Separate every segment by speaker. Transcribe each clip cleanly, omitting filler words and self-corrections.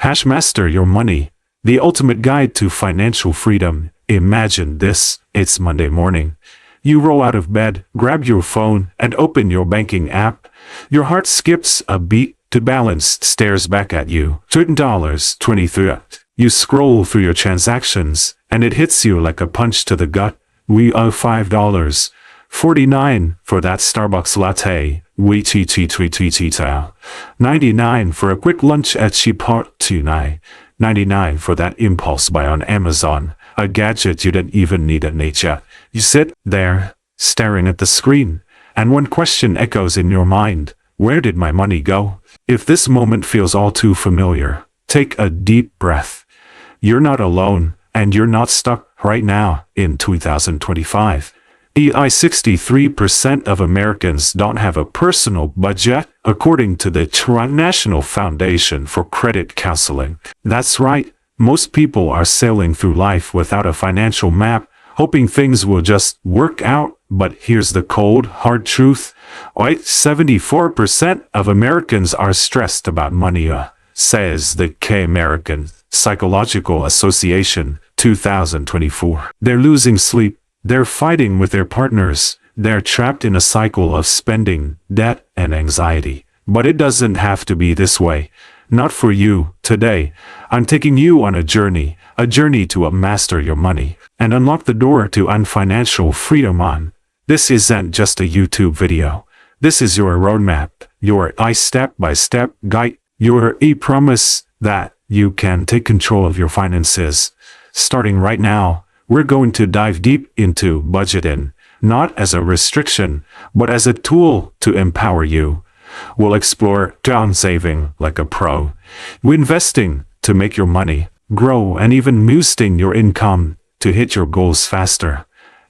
Speaker 1: Master Your Money, the ultimate guide to financial freedom. Imagine this, it's Monday morning. You roll out of bed, grab your phone, and open your banking app. Your heart skips a beat. To balance stares back at you. $13.23. You scroll through your transactions, and it hits you like a punch to the gut. We owe $5.49 for that Starbucks latte. We $99 for a quick lunch at Chipotle. $99 for that impulse buy on Amazon, a gadget you didn't even need at nature. You sit there, staring at the screen, and one question echoes in your mind. Where did my money go? If this moment feels all too familiar, take a deep breath. You're not alone, and you're not stuck right now in 2025. 63% of Americans don't have a personal budget, according to the National Foundation for Credit Counseling. That's right, most people are sailing through life without a financial map, hoping things will just work out. But here's the cold, hard truth. 74% of Americans are stressed about money, says the American Psychological Association, 2024. They're losing sleep. They're fighting with their partners. They're trapped in a cycle of spending, debt, and anxiety. But it doesn't have to be this way. Not for you. Today, I'm taking you on a journey to master your money and unlock the door to financial freedom. This isn't just a YouTube video. This is your roadmap, your step-by-step guide, your promise that you can take control of your finances. Starting right now, we're going to dive deep into budgeting, not as a restriction, but as a tool to empower you. We'll explore down saving like a pro, investing to make your money grow, and even boosting your income to hit your goals faster.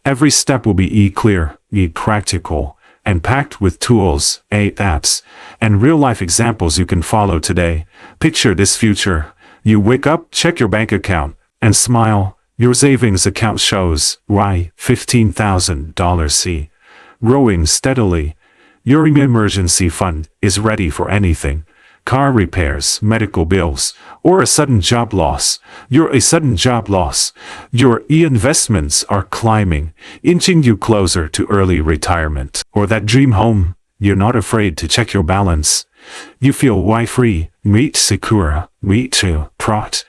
Speaker 1: Every step will be clear, practical, and packed with tools, apps, and real-life examples you can follow today. Picture this future. You wake up, check your bank account, and smile. Your savings account shows $15,000 growing steadily. Your emergency fund is ready for anything. Car repairs, medical bills, or a sudden job loss. Your investments are climbing, inching you closer to early retirement. Or that dream home. You're not afraid to check your balance. You feel free, secure, proud.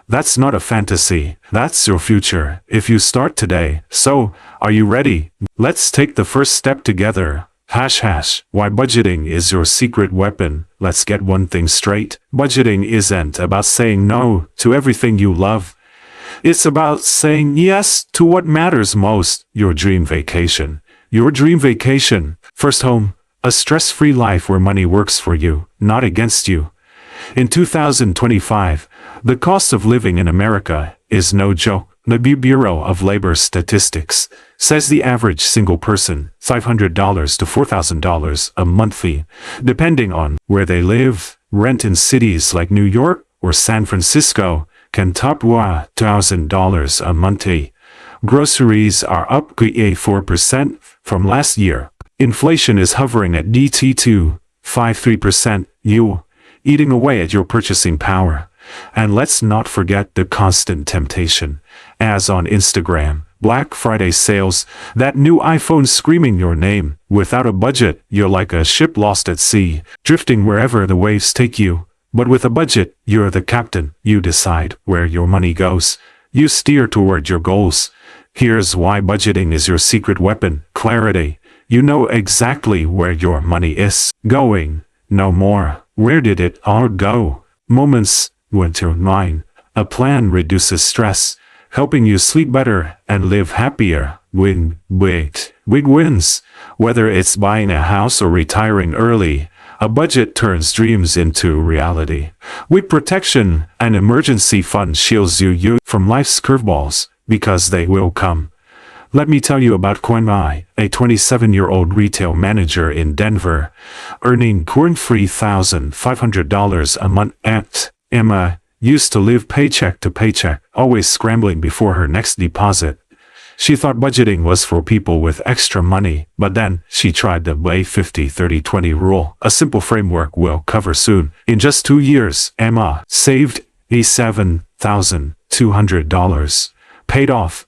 Speaker 1: That's not a fantasy. That's your future if you start today. So, are you ready? Let's take the first step together. Why budgeting is your secret weapon. Let's get one thing straight. Budgeting isn't about saying no to everything you love. It's about saying yes to what matters most. Your dream vacation. Your dream vacation. First home. A stress-free life where money works for you, not against you. In 2025, the cost of living in America is no joke. The Bureau of Labor Statistics says the average single person, $500 to $4,000 a month, depending on where they live. Rent in cities like New York or San Francisco can top $1,000 a month. Groceries are up 4% from last year. Inflation is hovering at 2.53%, eating away at your purchasing power. And let's not forget the constant temptation, as on Instagram, Black Friday sales, that new iPhone screaming your name. Without a budget, you're like a ship lost at sea, drifting wherever the waves take you. But with a budget, you're the captain. You decide where your money goes. You steer toward your goals. Here's why budgeting is your secret weapon: clarity. You know exactly where your money is going. No more, where did it all go? Moments. Winter 9. A plan reduces stress, helping you sleep better and live happier. Big wins. Whether it's buying a house or retiring early, a budget turns dreams into reality. With protection, an emergency fund shields you from life's curveballs, because they will come. Let me tell you about Mai, a 27-year-old retail manager in Denver, earning $3,500 a month. Emma used to live paycheck to paycheck, always scrambling before her next deposit. She thought budgeting was for people with extra money, but then she tried the 50-30-20 rule, a simple framework we'll cover soon. In just 2 years, Emma saved $87,200. Paid off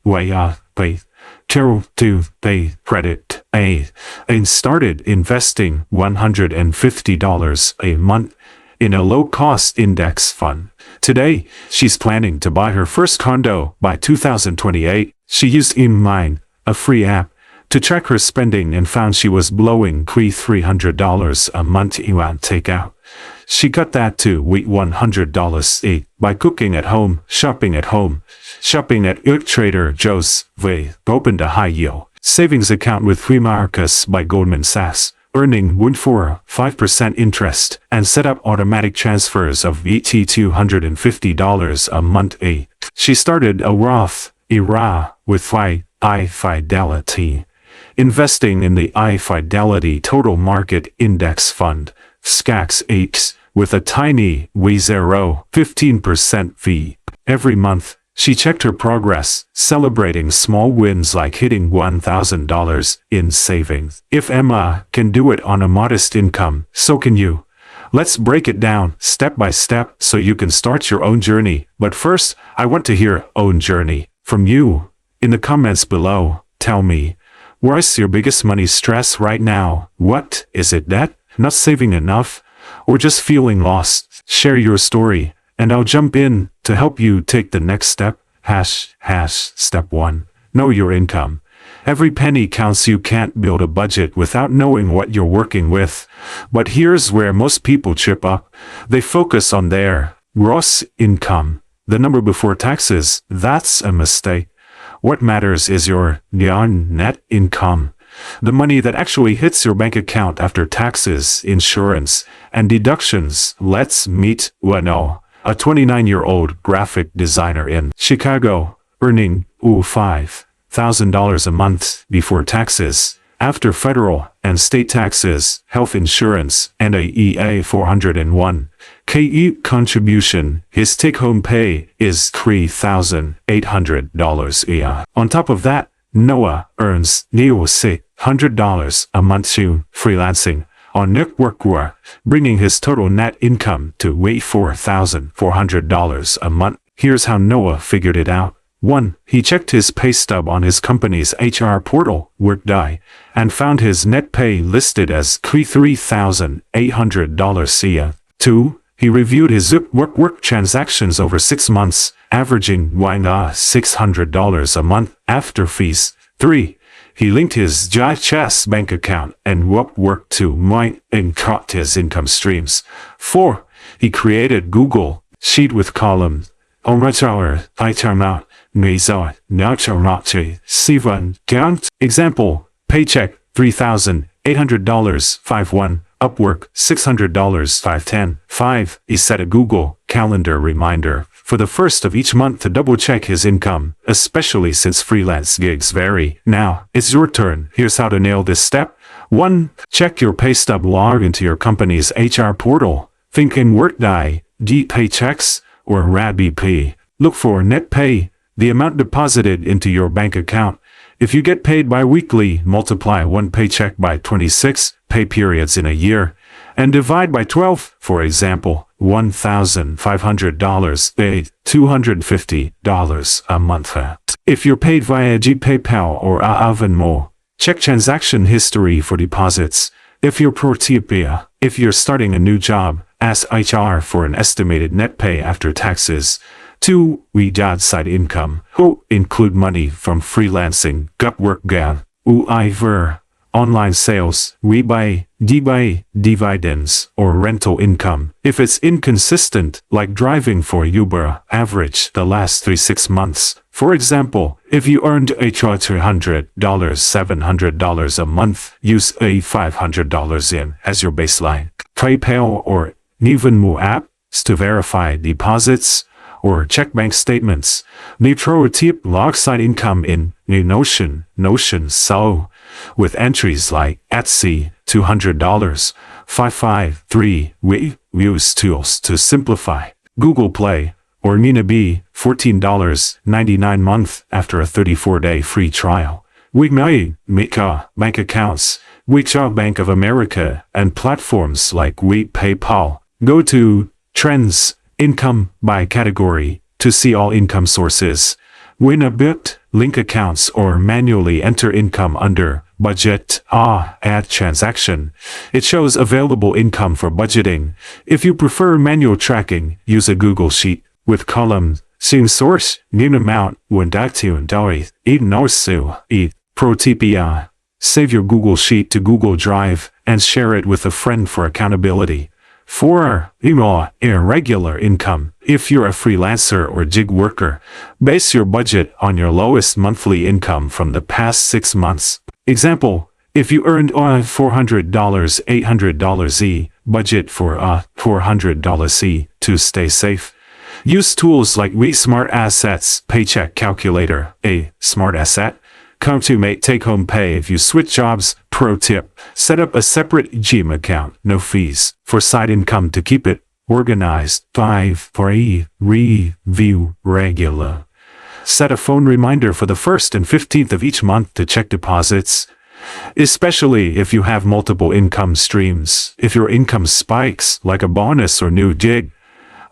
Speaker 1: pay Carol to pay credit and started investing $150 a month in a low-cost index fund. Today, she's planning to buy her first condo by 2028. She used InMine, a free app, to track her spending and found she was blowing $300 a month on takeout. She cut that to $100 by cooking at home, shopping at Trader Joe's. They opened a high-yield savings account with Marcus by Goldman Sachs, earning 5% interest, and set up automatic transfers of $250 a month. She started a Roth IRA with iFidelity, investing in the iFidelity Total Market Index Fund, SCAX 8, with a tiny 15% fee. Every month, she checked her progress, celebrating small wins like hitting $1,000 in savings. If Emma can do it on a modest income, so can you. Let's break it down step by step so you can start your own journey. But first, I want to hear own journey from you. In the comments below, tell me, where's your biggest money stress right now? What is it? That not saving enough, or just feeling lost? Share your story, and I'll jump in to help you take the next step. Step 1. Know your income. Every penny counts. You can't build a budget without knowing what you're working with. But here's where most people trip up. They focus on their gross income, the number before taxes. That's a mistake. What matters is your net income. The money that actually hits your bank account after taxes, insurance, and deductions. Let's meet Wano, a 29-year-old graphic designer in Chicago, earning $5,000 a month before taxes. After federal and state taxes, health insurance, and a EA 401 KE contribution, his take-home pay is $3,800 a year. On top of that, Noah earns $600 a month through freelancing on network work, bringing his total net income to $4,400 a month. Here's how Noah figured it out. 1. He checked his pay stub on his company's HR portal, Workday, and found his net pay listed as $3,800 a year. 2. He reviewed his work transactions over 6 months, averaging $600 a month after fees. 3. He linked his chess bank account and work to mine and cut his income streams. 4. He created Google Sheet with columns. Example, paycheck $3,800, 5-1. Upwork $600, 5-10. 5. He set a Google Calendar reminder for the first of each month to double-check his income, especially since freelance gigs vary. Now, it's your turn. Here's how to nail this step. 1. Check your pay stub. Log into your company's HR portal. Think in Workday, paychecks, or RadBP. Look for net pay, the amount deposited into your bank account. If you get paid bi-weekly, multiply one paycheck by 26 pay periods in a year, and divide by 12. For example, $1,500 paid $250 a month. If you're paid via PayPal or Venmo, check transaction history for deposits. If you're if you're starting a new job, ask HR for an estimated net pay after taxes. 2. Side income. Include money from freelancing, work, online sales, dividends, or rental income. If it's inconsistent, like driving for Uber, average the last 6 months. For example, if you earned $300, $700 a month, use $500 in as your baseline. PayPal or Venmo apps to verify deposits, or check bank statements. Log side income in Notion. So, with entries like Etsy, $200, 553. We use tools to simplify. Google Play or Minabe, $14.99 month after a 34-day free trial. We may make bank accounts, Bank of America, and platforms like PayPal. Go to Trends, Income by category. To see all income sources, win a bit, link accounts or manually enter income under budget. Add transaction. It shows available income for budgeting. If you prefer manual tracking, use a Google Sheet with columns. Seeing source, new amount, Pro tip. Save your Google Sheet to Google Drive and share it with a friend for accountability. 4. Irregular income. If you're a freelancer or gig worker, base your budget on your lowest monthly income from the past 6 months. Example, if you earned $400, $800 budget for $400 to stay safe. Use tools like Smart Assets, Paycheck Calculator, a smart asset. Come to make take-home pay if you switch jobs. Pro tip, set up a separate Gym account, no fees, for side income to keep it organized. 5. Review regular. Set a phone reminder for the 1st and 15th of each month to check deposits, especially if you have multiple income streams. If your income spikes, like a bonus or new gig,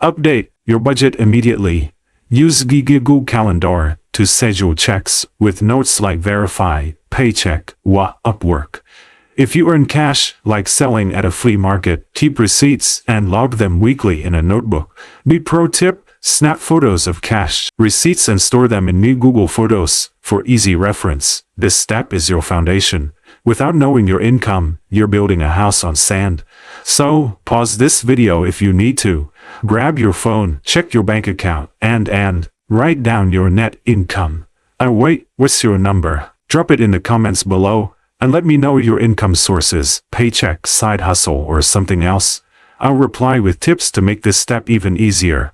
Speaker 1: update your budget immediately. Use Google Calendar to schedule checks with notes like verify, paycheck, Upwork. If you earn cash, like selling at a flea market, keep receipts and log them weekly in a notebook. Pro tip, snap photos of cash receipts and store them in Google Photos for easy reference. This step is your foundation. Without knowing your income, you're building a house on sand. So, pause this video if you need to. Grab your phone, check your bank account, and write down your net income. Wait, what's your number? Drop it in the comments below, and let me know your income sources, paycheck, side hustle, or something else. I'll reply with tips to make this step even easier.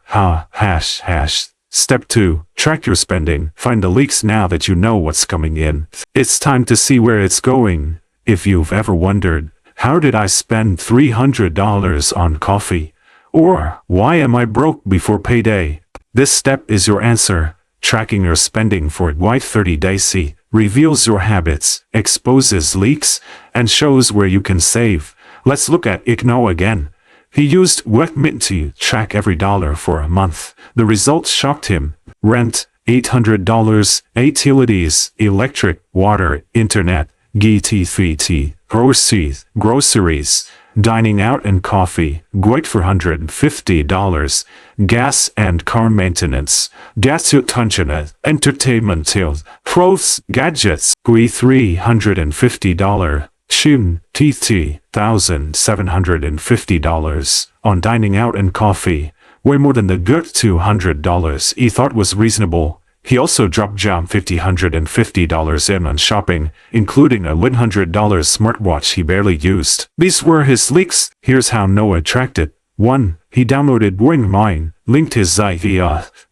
Speaker 1: Step 2. Track your spending. Find the leaks now that you know what's coming in. It's time to see where it's going. If you've ever wondered, how did I spend $300 on coffee? Or, why am I broke before payday? This step is your answer. Tracking your spending for 30 days reveals your habits, exposes leaks, and shows where you can save. Let's look at Igno again. He used Wetmint to track every dollar for a month. The results shocked him. Rent, $800, utilities, electric, water, internet, GT3T, groceries, dining out and coffee, $450, gas and car maintenance, entertainment, clothes, gadgets, $350, TT, $1,750 on dining out and coffee, way more than the good $200 he thought was reasonable. He also dropped $150 in on shopping, including a $100 smartwatch he barely used. These were his leaks. Here's how Noah tracked it. 1. He downloaded Wingmine, linked his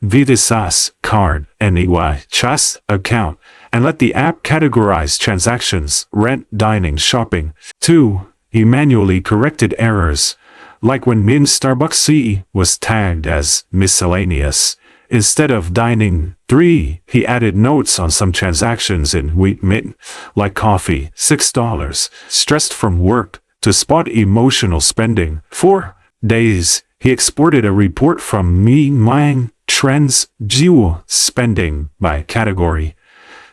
Speaker 1: Visas card and Chas account, and let the app categorize transactions, rent, dining, shopping. 2. He manually corrected errors, like when Starbucks was tagged as miscellaneous instead of dining. 3. He added notes on some transactions in Wheatmint, like coffee, $6, stressed from work, to spot emotional spending. 4. Days. He exported a report from Mine Trends spending by category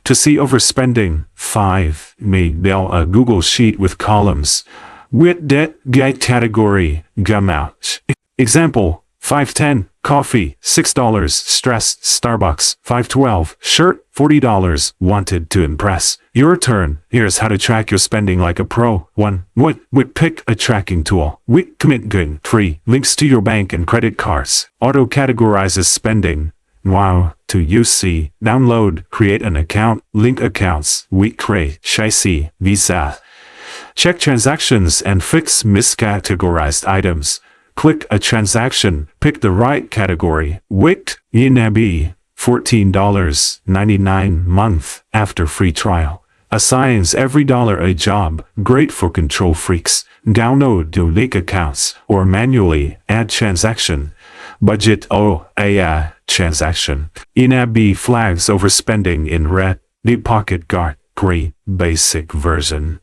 Speaker 1: to see overspending. 5. Made a Google Sheet with columns with debt category out. Example, 510, coffee, $6, stressed, Starbucks, 512, shirt, $40, wanted to impress. Your turn. Here's how to track your spending like a pro. 1. Pick a tracking tool. Witcommit. 3. Links to your bank and credit cards. Auto-categorizes spending. Wow. 2. UC. Download. Create an account. Link accounts. Shaisi. Visa. Check transactions and fix miscategorized items. Click a transaction, pick the right category. Wikt, Inabi, $14.99 month after free trial. Assigns every dollar a job, great for control freaks. Download to link accounts or manually add transaction. Budget transaction. Inabi flags overspending in red. Deep pocket guard, great basic version.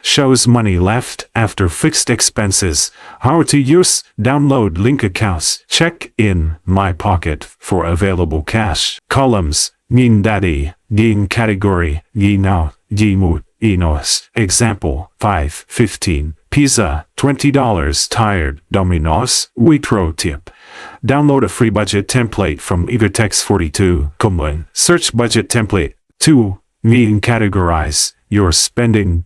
Speaker 1: shows money left after fixed expenses. How to use, download link accounts, check in my pocket for available cash. Columns, Yin Daddy, Yin Category, Yinao, Yimut, Inos. Example, 5:15. Pizza, $20. Tired, Domino's. Wipro tip. Download a free budget template from Evertext42. Kumlin. Search budget template. 2. Yin Categorize your spending.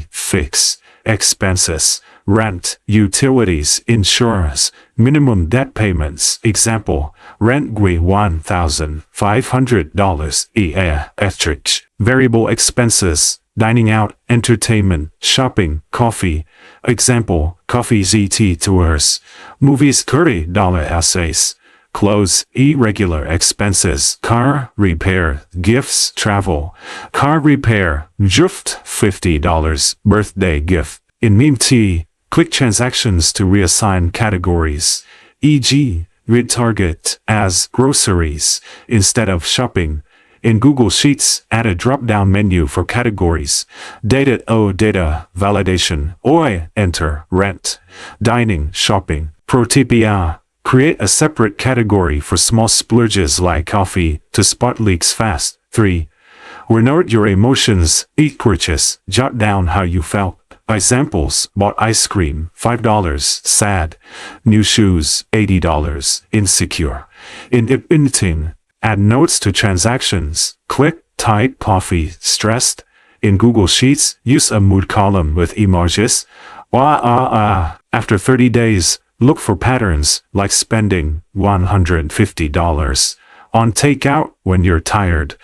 Speaker 1: Fix expenses, rent, utilities, insurance, minimum debt payments. Example, rent $1,500 electric. Variable expenses, dining out, entertainment, shopping, coffee. Example, coffee ZT tours, movies $30 essays. Clothes, irregular expenses, car repair, gifts, travel, car repair, gift $50, birthday gift. In MemeT, click transactions to reassign categories, e.g., retarget as groceries instead of shopping. In Google Sheets, add a drop-down menu for categories. Data validation, enter, rent, dining, shopping. Pro tip: create a separate category for small splurges like coffee to spot leaks fast. 3. Note your emotions, each purchase, jot down how you felt. Examples, bought ice cream, $5, sad, new shoes, $80, insecure. In editing, add notes to transactions, click, type, coffee, stressed. In Google Sheets, use a mood column with emojis. After 30 days, look for patterns like spending $150 on takeout when you're tired.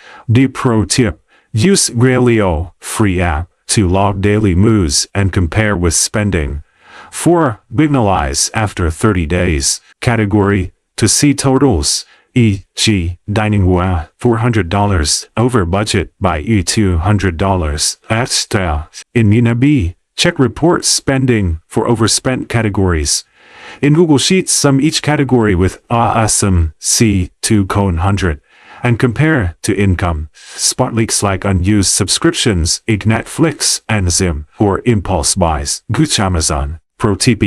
Speaker 1: Pro tip, use Grailio, free app, to log daily moves and compare with spending. 4. Analyze after 30 days. Category, to see totals, e.g., dining $400, over budget by $200. Extra. In Mina B, check report spending for overspent categories. In Google Sheets, sum each category with ASM C200 and compare to income. Spot leaks like unused subscriptions, Netflix and Zim, or impulse buys. Gooch Amazon. Pro tip: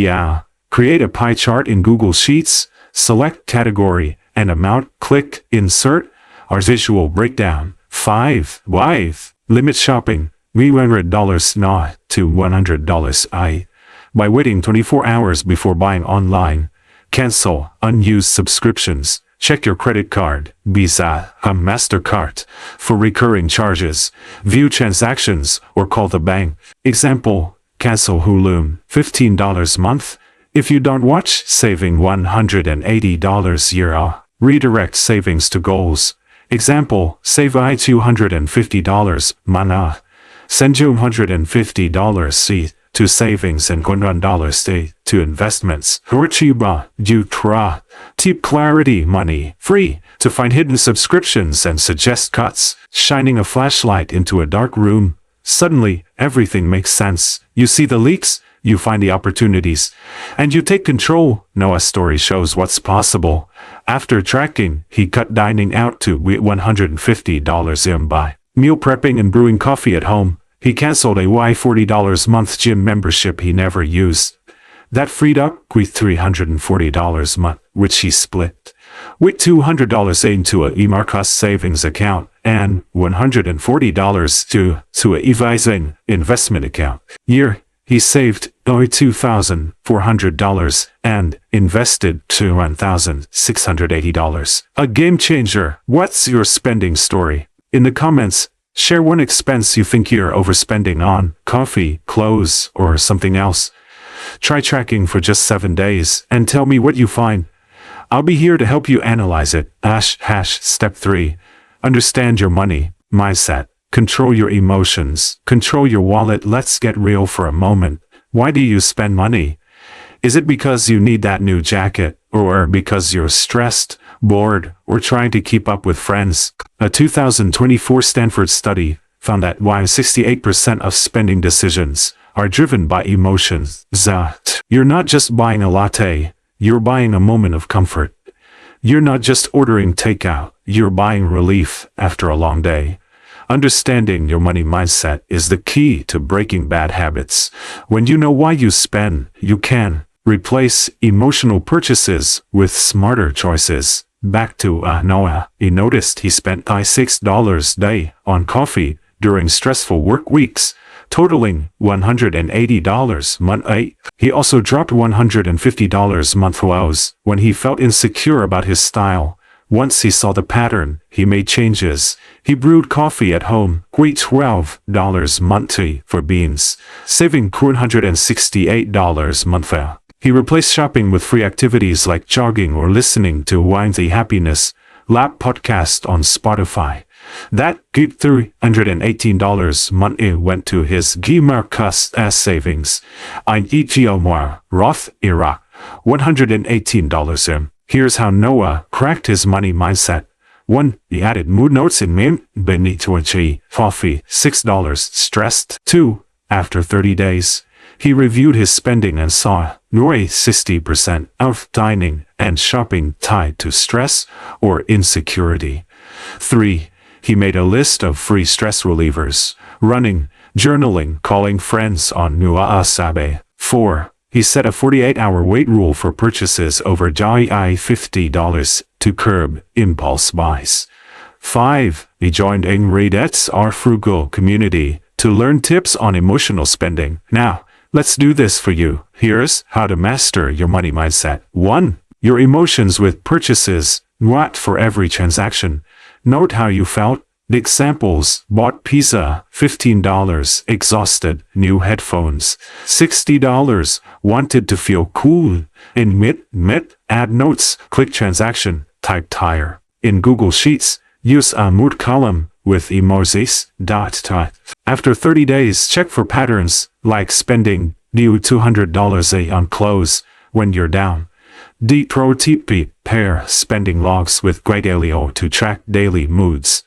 Speaker 1: create a pie chart in Google Sheets, select category and amount, click insert, or visual breakdown. 5. Limit shopping, $100 not to $100 by waiting 24 hours before buying online. Cancel unused subscriptions. Check your credit card, Visa, MasterCard, for recurring charges. View transactions or call the bank. Example, cancel Hulu, $15 month. If you don't watch, saving $180 year. Redirect savings to goals. Example, save $250 mana. Send $250 to savings and $100 to investments. Tip clarity money, free, to find hidden subscriptions and suggest cuts. Shining a flashlight into a dark room. Suddenly, everything makes sense. You see the leaks, you find the opportunities, and you take control. Noah's story shows what's possible. After tracking, he cut dining out to $150 by meal prepping and brewing coffee at home. He canceled a $40 month gym membership he never used. That freed up $340 month, which he split with $200 into a eMarcos savings account and $140 to a Evising investment account. Year, he saved $2,400 and invested $1,680. A game changer. What's your spending story? In the comments, share one expense you think you're overspending on, coffee, clothes, or something else. Try tracking for just 7 days and tell me what you find. I'll be here to help you analyze it. Step 3. Understand your money mindset. Control your emotions. Control your wallet. Let's get real for a moment. Why do you spend money? Is it because you need that new jacket, or because you're stressed, bored, or trying to keep up with friends? A 2024 Stanford study found that 68% of spending decisions are driven by emotions. You're not just buying a latte, you're buying a moment of comfort. You're not just ordering takeout, you're buying relief after a long day. Understanding your money mindset is the key to breaking bad habits. When you know why you spend, you can replace emotional purchases with smarter choices. Back to Noah. He noticed he spent $6 a day on coffee during stressful work weeks, totaling $180 monthly. He also dropped $150 monthly when he felt insecure about his style. Once he saw the pattern, he made changes. He brewed coffee at home, paid $12 monthly for beans, saving $168 monthly. He replaced shopping with free activities like jogging or listening to Windy Happiness Lab podcast on Spotify. That $318 monthly went to his Gimarcus savings. Ein Etiomar Roth Iraq $118. Here's how Noah cracked his money mindset. 1. He added mood notes in Mim, Benitochi, coffee, $6, stressed. 2. After 30 days, he reviewed his spending and saw nearly 60% of dining and shopping tied to stress or insecurity. 3. He made a list of free stress relievers: running, journaling, calling friends on Nuaasabe. 4. He set a 48-hour wait rule for purchases over $50 to curb impulse buys. 5. He joined Ingridet's Our Frugal community to learn tips on emotional spending. Now, let's do this for you. Here's how to master your money mindset. 1. Your emotions with purchases. What for every transaction? Note how you felt. The examples: bought pizza, $15, exhausted, new headphones, $60, wanted to feel cool. In Mit, add notes, click transaction, type tire. In Google Sheets, use a mood column with emojis. After 30 days, check for patterns, like spending new $200 on clothes when you're down. Pro tip: pair spending logs with Gradalio to track daily moods.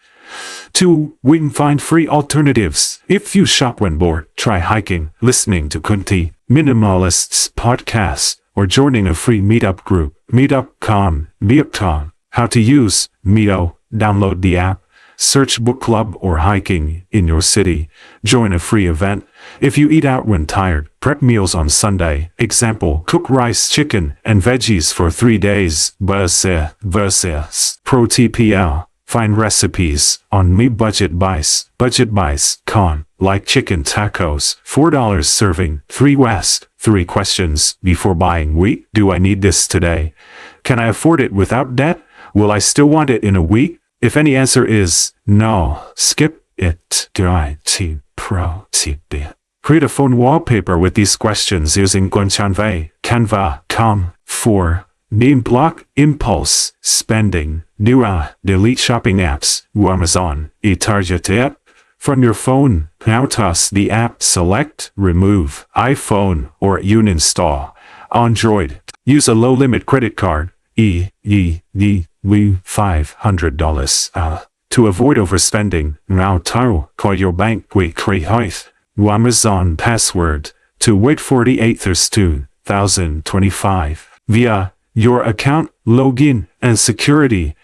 Speaker 1: 2. We can find free alternatives. If you shop when bored, try hiking, listening to Kunti Minimalists podcast, or joining a free meetup group. Meetup.com. How to use Meeto. Download the app. Search book club or hiking in your city. Join a free event. If you eat out when tired, prep meals on Sunday. Example: cook rice, chicken, and veggies for 3 days. Versus Pro TPL. Find recipes on Me Budget Buys. Like chicken tacos, $4 serving. 3 West. 3 questions before buying wheat. Do I need this today? Can I afford it without debt? Will I still want it in a week? If any answer is no, skip it. Pro tip. Create a phone wallpaper with these questions using Canva.com. 4. Name block, impulse, spending, delete shopping apps, Amazon, Target app. From your phone, now toss the app, select, remove, iPhone, or uninstall. Android, use a low-limit credit card, $500, to avoid overspending. Now call your bank, Amazon password, to wait 48 hours 2025, via your account, login, and security.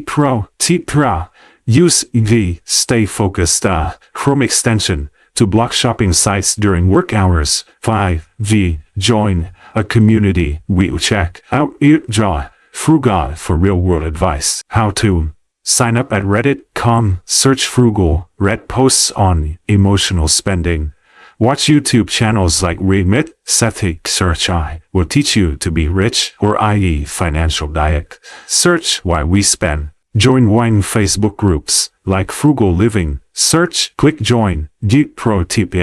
Speaker 1: Pro tip: use Stay Focused Chrome extension to block shopping sites during work hours. 5. Join a community. We check out Frugal for real-world advice. How to sign up at Reddit.com. Search Frugal. Read posts on emotional spending. Watch YouTube channels like Remit, Sethic Search I will teach you to be rich, or i.e. financial diet. Search Why We Spend. Join wine Facebook groups like Frugal Living. Search, click join. Pro tip: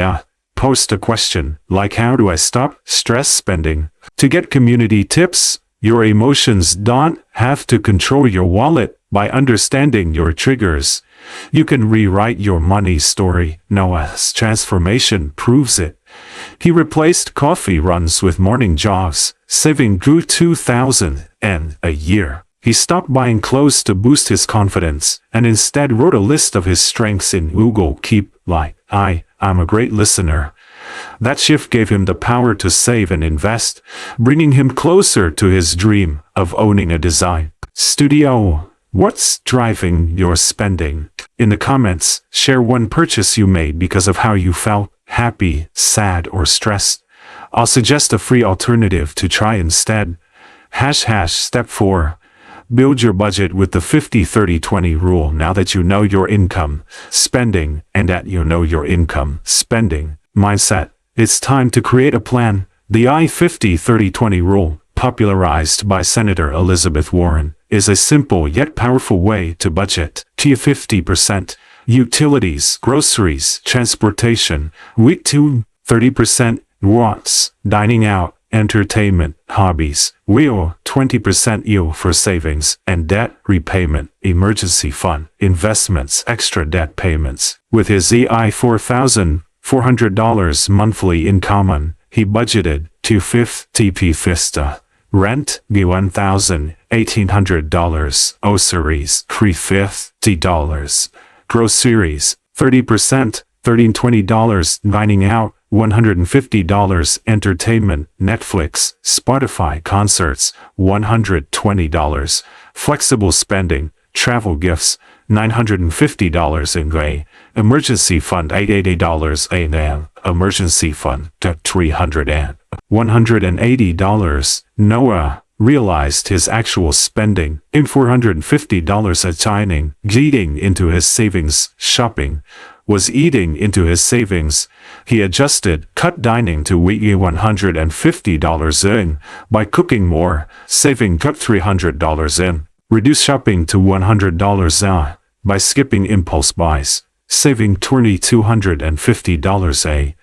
Speaker 1: post a question like how do I stop stress spending? To get community tips, your emotions don't have to control your wallet. By understanding your triggers, you can rewrite your money story. Noah's transformation proves it. He replaced coffee runs with morning jogs, saving $2,000 a year. He stopped buying clothes to boost his confidence, and instead wrote a list of his strengths in Google Keep, like, I'm a great listener. That shift gave him the power to save and invest, bringing him closer to his dream of owning a design studio. What's driving your spending? In the comments, share one purchase you made because of how you felt, happy, sad, or stressed. I'll suggest a free alternative to try instead. Step 4. Build your budget with the 50-30-20 rule. Now that you know your income, spending, and that you know your income, spending, mindset, it's time to create a plan. The I-50-30-20 rule, popularized by Senator Elizabeth Warren, is a simple yet powerful way to budget. 50%, utilities, groceries, transportation. Week 2, 30%, wants, dining out, entertainment, hobbies. Wheel, 20% yield for savings and debt repayment, emergency fund, investments, extra debt payments. With his EI $4,400 monthly income, he budgeted $250 Vista. Rent, $1,800. Groceries, $350. Groceries, 30%, $1320. Dining out, $150. Entertainment, Netflix, Spotify concerts, $120. Flexible spending, travel gifts, $950 in gray. Emergency fund, $880 and emergency fund, $300 and $180. Noah realized his actual spending in $450 at dining, eating into his savings, shopping was eating into his savings. He adjusted, cut dining to $150 in, by cooking more, saving cut $300 in, reduce shopping to $100 by skipping impulse buys, saving $250 a,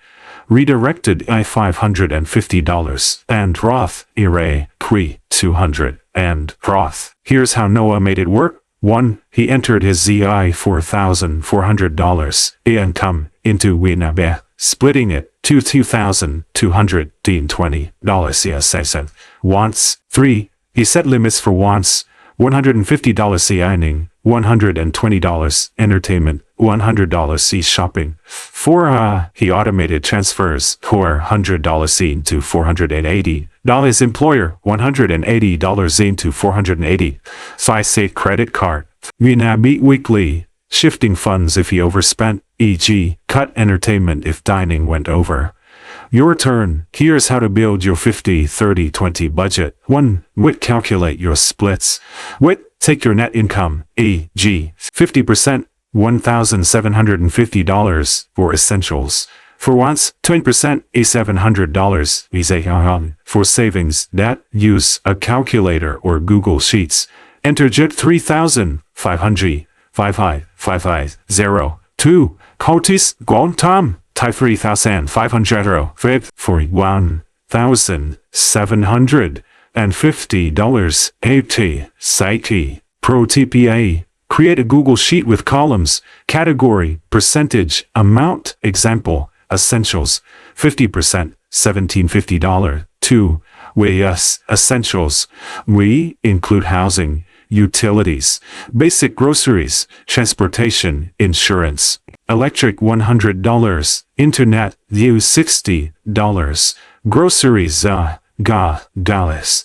Speaker 1: redirected $550, and Roth, IRA, $200, and Roth. Here's how Noah made it work. 1. He entered his ZI $4,400 income into Winabe, splitting it to $2,220 wants. 3. He set limits for wants, $150 dining, $120 entertainment, $100 shopping. 4. He automated transfers, $400 into $480 employer, $180 into $480. 5. Save credit card. Winabe weekly, shifting funds if he overspent, e.g., cut entertainment if dining went over. Your turn. Here's how to build your 50-30-20 budget. 1. Calculate your splits. Take your net income, e.g., 50%, $1,750 for essentials. For wants, 20%, $700, for savings, debt, use a calculator or Google Sheets. Enter JIT 3,500, 5550. 2. Cotis Guantam, type 3,500, for $1,750. 80. Psyche. Pro TPA. Create a Google Sheet with columns, category, percentage, amount, example, essentials, 50%, $1,750. 2. Essentials. We include housing, utilities, basic groceries, transportation, insurance, electric $100, internet, use $60, groceries, Dallas,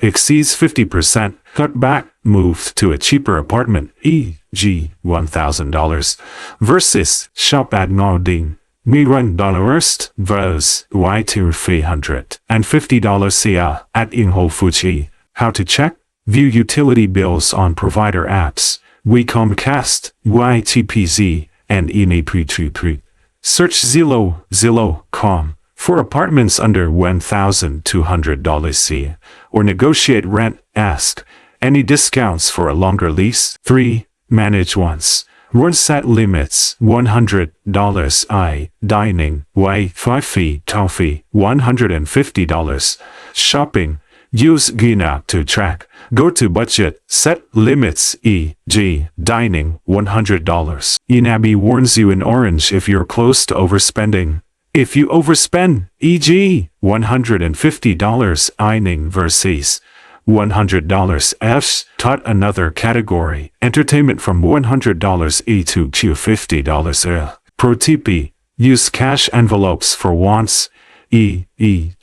Speaker 1: exceeds 50%, cut back, moved to a cheaper apartment, e.g. $1,000, versus shop at Nordin, $1,000 versus $350 at Inho Fuji. How to check? View utility bills on provider apps, Comcast, YTPZ, and Inipri. Search Zillow.com for apartments under $1,200 or negotiate rent. Ask any discounts for a longer lease. 3. Manage wants. Set limits, $100 dining, Wi-Fi, toffee, $150. Shopping. Use Gina to track. Go to budget. Set limits, e.g. dining, $100. Inabi warns you in orange if you're close to overspending. If you overspend, e.g. $150 dining versus $100 F's, taught another category. Entertainment from $100 e to $50. Pro TP. Use cash envelopes for wants, e.g.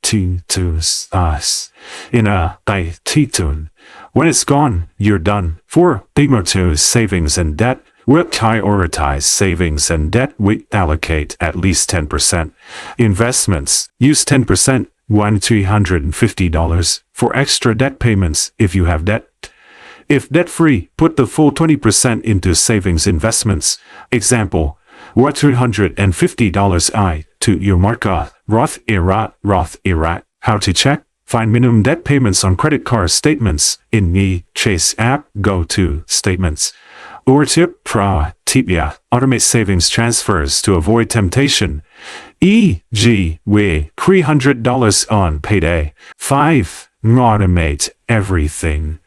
Speaker 1: to us. In a titun, When it's gone, you're done. 4. Prioritize savings and debt. Prioritize savings and debt. Allocate at least 10%. Investments. Use 10%, $1,350, for extra debt payments if you have debt. If debt-free, put the full 20% into savings investments. Example, $350 to your marka, Roth IRA. How to check? Find minimum debt payments on credit card statements in the Chase app. Go to Statements. Or tip tipya. Automate savings transfers to avoid temptation. E.g. with $300 on payday. 5. Automate everything.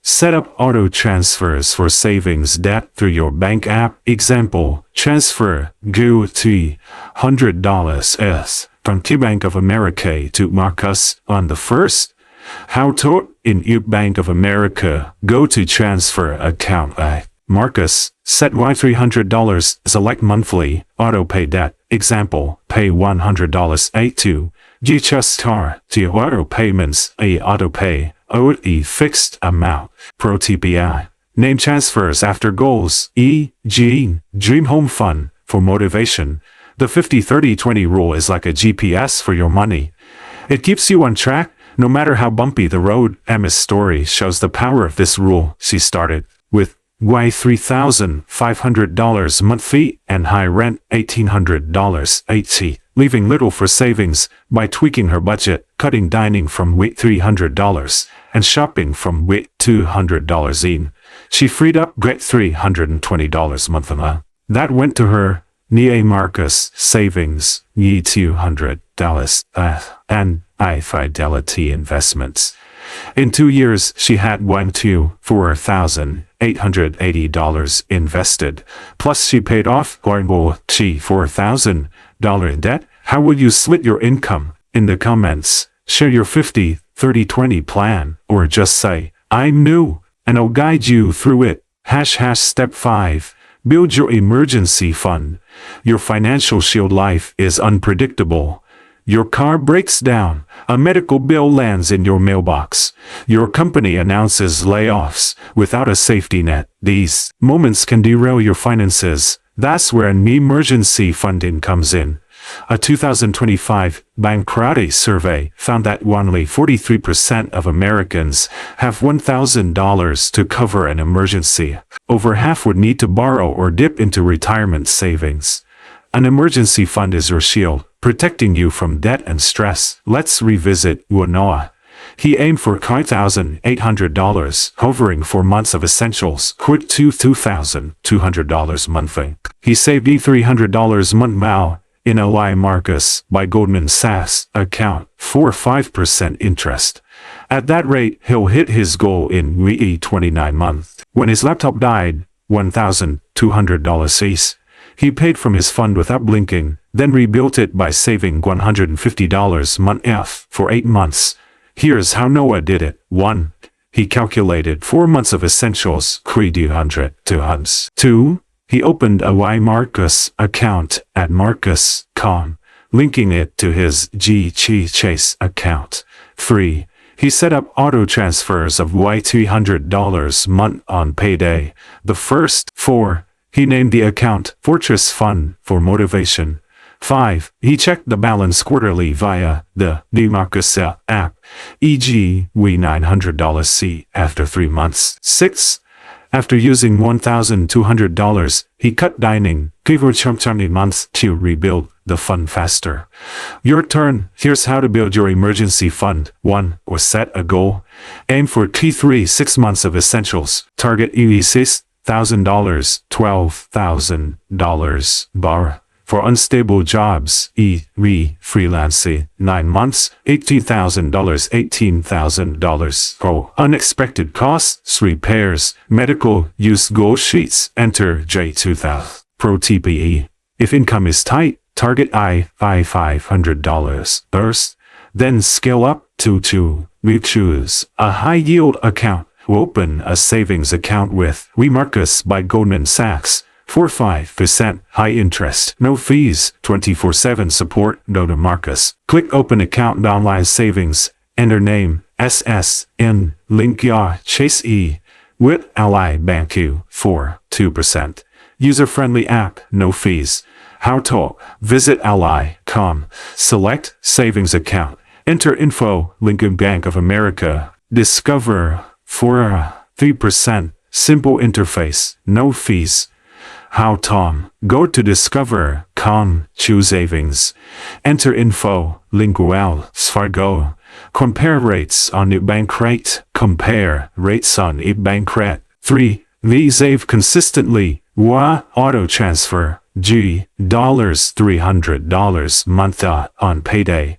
Speaker 1: Set up auto transfers for savings debt through your bank app. Example, transfer go to $100 from Bank of America to Marcus on the 1st. How to? In your Bank of America, go to transfer account Marcus, set $300, select monthly, auto pay debt. Example, pay $100 to G-Star to your auto payments, auto pay, a fixed amount. Pro TPI. Name transfers after goals, e.g. Dream Home Fund, for motivation. The 50-30-20 rule is like a GPS for your money. It keeps you on track, no matter how bumpy the road. Emma's story shows the power of this rule. She started with $3,500 monthly and high rent $1,800 80, leaving little for savings. By tweaking her budget, cutting dining from $300 and shopping from $200 in, she freed up $320 monthly. That went to her Nia Marcus savings, $200 and Fidelity investments. In 2 years, she had $4,880 invested. Plus, she paid off $4,000 in debt. How would you split your income? In the comments, share your 50-30-20 plan, or just say, I'm new, and I'll guide you through it. Step 5. Build your emergency fund. Your financial shield. Life is unpredictable. Your car breaks down, a medical bill lands in your mailbox, your company announces layoffs. Without a safety net, these moments can derail your finances. That's where an emergency funding comes in. A 2025 Bankrate survey found that only 43% of Americans have $1,000 to cover an emergency. Over half would need to borrow or dip into retirement savings. An emergency fund is your shield, protecting you from debt and stress. Let's revisit Noah. He aimed for $5,800, hovering for months of essentials, quick to $2,200 monthly. He saved $300 month now in a Y Marcus by Goldman Sachs account for 5% interest. At that rate, he'll hit his goal in 29 months. When his laptop died, $1,200 ceased. He paid from his fund without blinking, then rebuilt it by saving $150 month for 8 months. Here's how Noah did it. 1. He calculated 4 months of essentials, 300 to hunts. 2. He opened a Y Marcus account at Marcus.com, linking it to his Chase account. 3. He set up auto transfers of $300 month on payday. The first. 4. He named the account Fortress Fund for motivation. 5. He checked the balance quarterly via the Marcus app, e.g. $900 after 3 months. 6. After using $1,200, he cut dining, gave her 20 months to rebuild the fund faster. Your turn. Here's how to build your emergency fund. 1. Or set a goal. Aim for T3 6 months of essentials. Target $6,000, $12,000 bar. For unstable jobs, freelancing, 9 months, $18,000, $18,000. Pro. Unexpected costs, repairs, medical, use goal sheets, enter J2000. Pro TPE. If income is tight, target $500 first, then scale up to 2. We choose a high yield account. Open a savings account with Marcus by Goldman Sachs. For 5% high interest, no fees, 24/7 support. Go to Marcus. Click Open Account. Online savings Enter name, SSN, link ya, Chase E, with Ally Bank U, for 2%. User-friendly app, no fees. How to visit ally.com, select savings account, enter info, Lincoln Bank of America, discover, for 3%, simple interface, no fees. How Tom, go to discover.com, choose savings, enter info, Linkwell, Fargo, compare rates on your bank rate, compare rates on your bank rate. 3. We save consistently, auto transfer, G, $300 month on payday.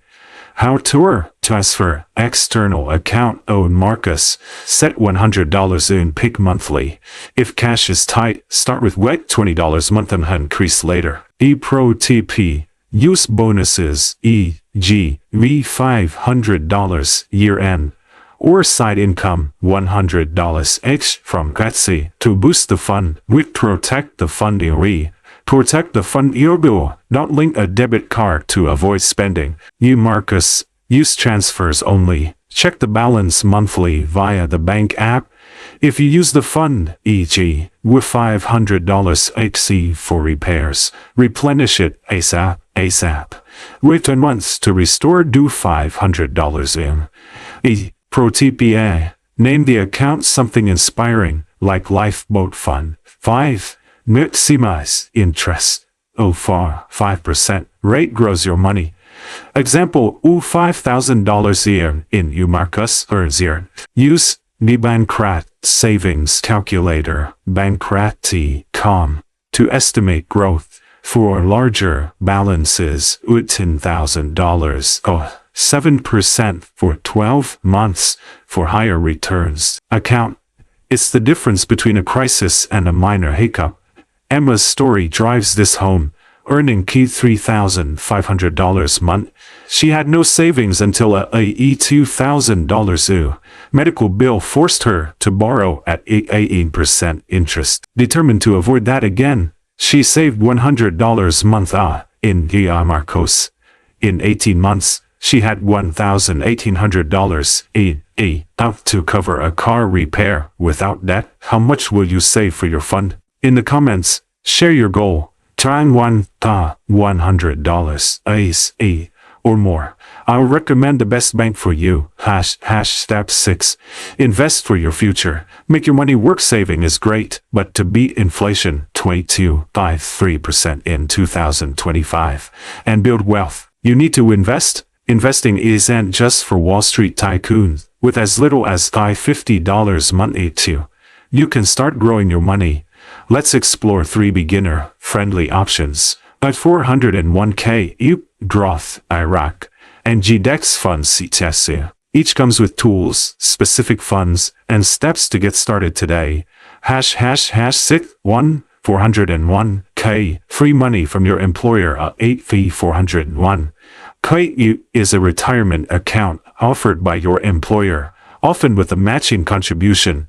Speaker 1: How to transfer external account own Marcus, set $100 in pick monthly. If cash is tight, start with wet $20 month and increase later. Pro TP, use bonuses, e.g., $500 year end, or side income, $100 each from Gatsy to boost the fund, with protect the fund EOE. Protect the fund EOBO, not link a debit card to avoid spending. Marcus, use transfers only. Check the balance monthly via the bank app. If you use the fund, e.g., with $500 HC for repairs, replenish it ASAP. Wait once to restore due $500 in. Pro TPA, name the account something inspiring, like Lifeboat Fund. 5. Maximize interest. For 5%, rate grows your money. Example, $5,000 a year in Marcus or year. Use the Bankrat savings calculator, Bankrat.com, to estimate growth. For larger balances, $10,000, 7% for 12 months for higher returns. Account. It's the difference between a crisis and a minor hiccup. Emma's story drives this home, earning key $3,500 month. She had no savings until a $2,000 medical bill forced her to borrow at 18% interest. Determined to avoid that again, she saved $100 month in Marcos. In 18 months, she had $1,800 out to cover a car repair without debt. How much will you save for your fund? In the comments, share your goal. Trying $100 or more. I'll recommend the best bank for you. Step 6. Invest for your future. Make your money work. Saving is great, but to beat inflation, 22.53% in 2025, and build wealth, you need to invest. Investing isn't just for Wall Street tycoons. With as little as $50 monthly too, you can start growing your money. Let's explore 3 beginner-friendly options. At 401k, Groth, Iraq, and GDEX funds CTS. Each comes with tools, specific funds, and steps to get started today. #6 1 401k, free money from your employer at 8 401. K is a retirement account offered by your employer, often with a matching contribution.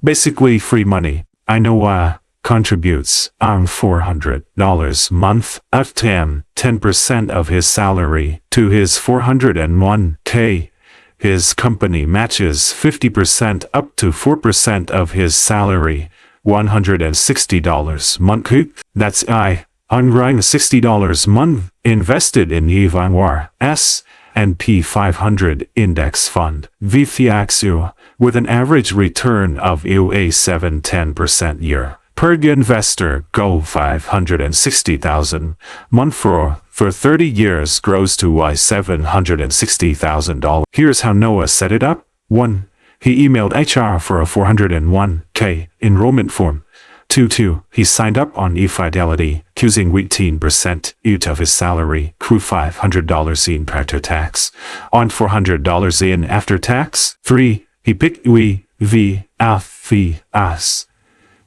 Speaker 1: Basically free money. I know contributes $400 month at 10% of his salary to his 401k. His company matches 50% up to 4% of his salary, $160 month. That's $160 month invested in Ivanwar S&P 500 index fund, VFXU, with an average return of 7-10% year. Per investor, go $560,000 month for 30 years grows to $760,000. Here's how Noah set it up. 1. He emailed HR for a 401k enrollment form. 2. He signed up on eFidelity, using 18% out of his salary, crew $500 in after tax, on $400 in after tax. 3. He picked VFS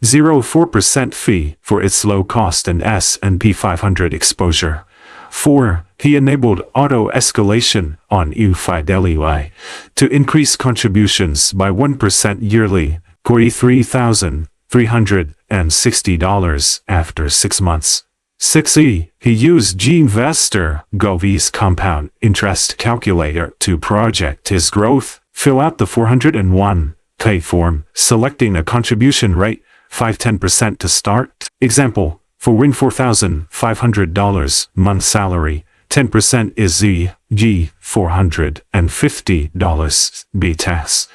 Speaker 1: 0.4% fee for its low cost and S&P 500 exposure. 4. He enabled auto escalation on eFidelity to increase contributions by 1% yearly, $43,360 after 6 months. 6e. He used G-Investor Govi's compound interest calculator to project his growth. Fill out the 401k form, selecting a contribution rate, 5-10% to start. Example, for win $4,500 month salary, 10% is $450 B-tax.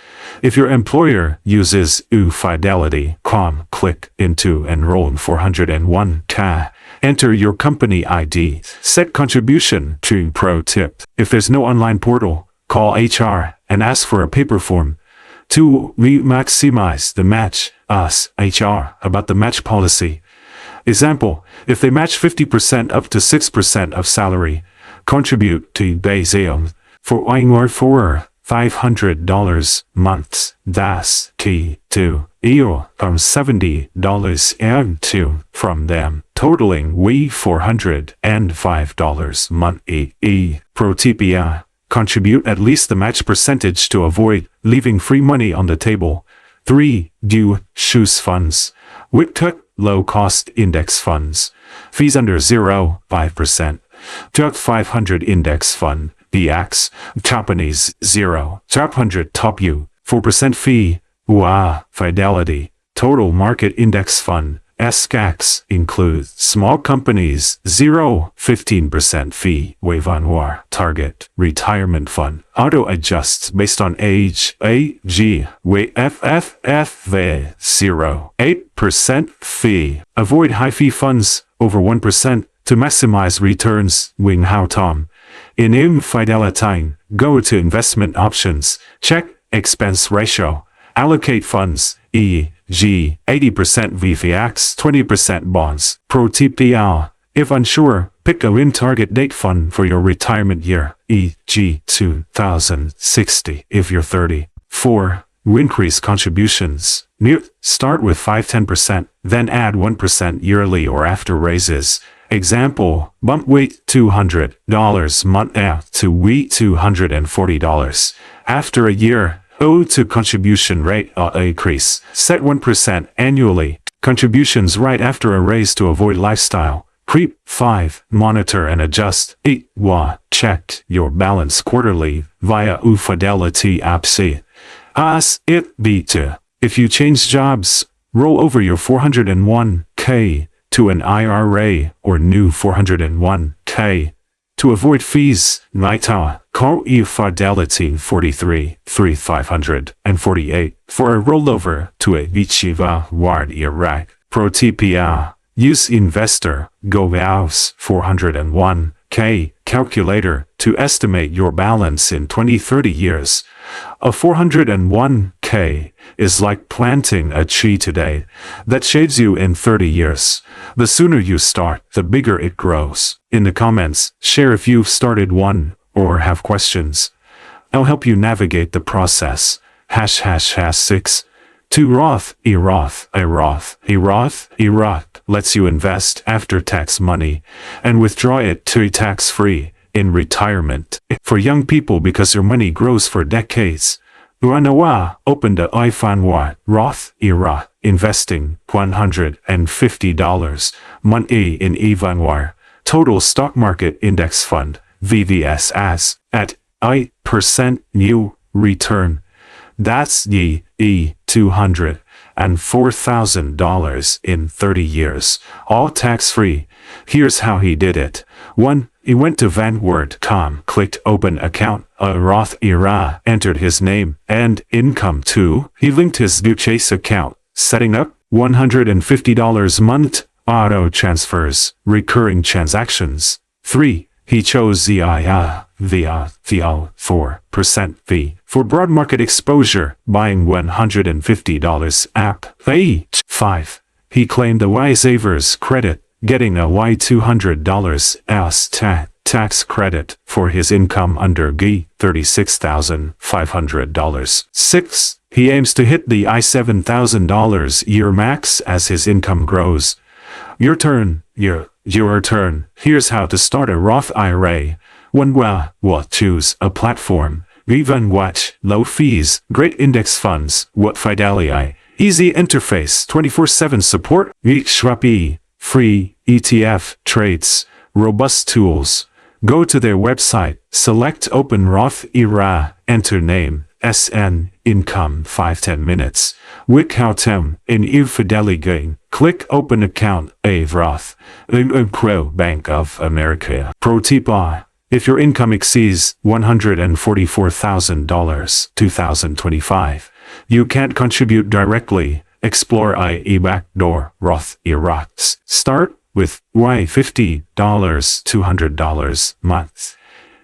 Speaker 1: If your employer uses Fidelity.com, click into enroll in 401k. Enter your company ID. Set contribution to pro tip. If there's no online portal, call HR and ask for a paper form. 2. We maximize the match. Ask HR about the match policy. Example, if they match 50% up to 6% of salary, contribute to base income for $500 months. Das T2 EO from $70 and 2 from them, totaling $405 month. Pro tip: contribute at least the match percentage to avoid leaving free money on the table. 3. Do choose funds. Wictuck low-cost index funds. Fees under 0.5%. Top 500 index fund. DX. Japanese 0. Top 100 top U. 4% fee. Fidelity. Total market index fund. SCAX includes small companies 0.15% fee. Wavanwar target retirement fund auto adjusts based on age. AG WFFFV 0.8% fee. Avoid high fee funds over 1% to maximize returns. Wing Hao Tom. In Fidelity, go to investment options. Check expense ratio. Allocate funds. E.g. 80% VFX, 20% bonds. Pro tip: if unsure, pick a win target date fund for your retirement year, e.g. 2060 if you're 30. 4. Increase contributions. Start with 5-10%, then add 1% yearly or after raises. Example, bump weight $200 month to $240. After a year, to contribution rate increase. Set 1% annually. Contributions right after a raise to avoid lifestyle creep. 5. Monitor and adjust. 8. Check your balance quarterly via Fidelity app. As it be to. If you change jobs, roll over your 401k to an IRA or new 401k. To avoid fees, call Fidelity 43 3548 for a rollover to a Vichiva Ward Iraq. Pro tip: use Investor Govi's 401k calculator to estimate your balance in 20-30 years. A 401k is like planting a tree today that shades you in 30 years. The sooner you start, the bigger it grows. In the comments, share if you've started one or have questions. I'll help you navigate the process. #6. To Roth lets you invest after-tax money and withdraw it to tax-free in retirement. For young people because your money grows for decades. Uanawa opened a Ifanwa Roth IRA investing $150 monthly in Ivanwar Total Stock Market Index Fund VVSS at 8% new return. That's $204,000 in 30 years, all tax-free. Here's how he did it. 1. He went to Vanguard.com, clicked Open Account, a Roth IRA, entered his name and income. 2. He linked his Chase account, setting up $150 month, auto transfers, recurring transactions. 3. He chose ZIA via 4% fee for broad market exposure, buying $150 app. 5. He claimed the Y-Savers credit, getting a $200 as tax credit for his income under GI $36,500. 6. He aims to hit the $7,000 year max as his income grows. Your turn. Here's how to start a Roth IRA. 1. Choose a platform. Even watch, low fees, great index funds. Fidelity, easy interface, 24/7 support. Shopee, free ETF trades, robust tools. Go to their website, select Open Roth IRA, enter name, SN, income 5-10 minutes. Wickhoutem, in Infidelity, click Open Account, A Roth, Pro Bank of America. Pro tip: if your income exceeds $144,000 2025, you can't contribute directly. Explore IE Backdoor Roth IRAs. Start with $50, $200 month.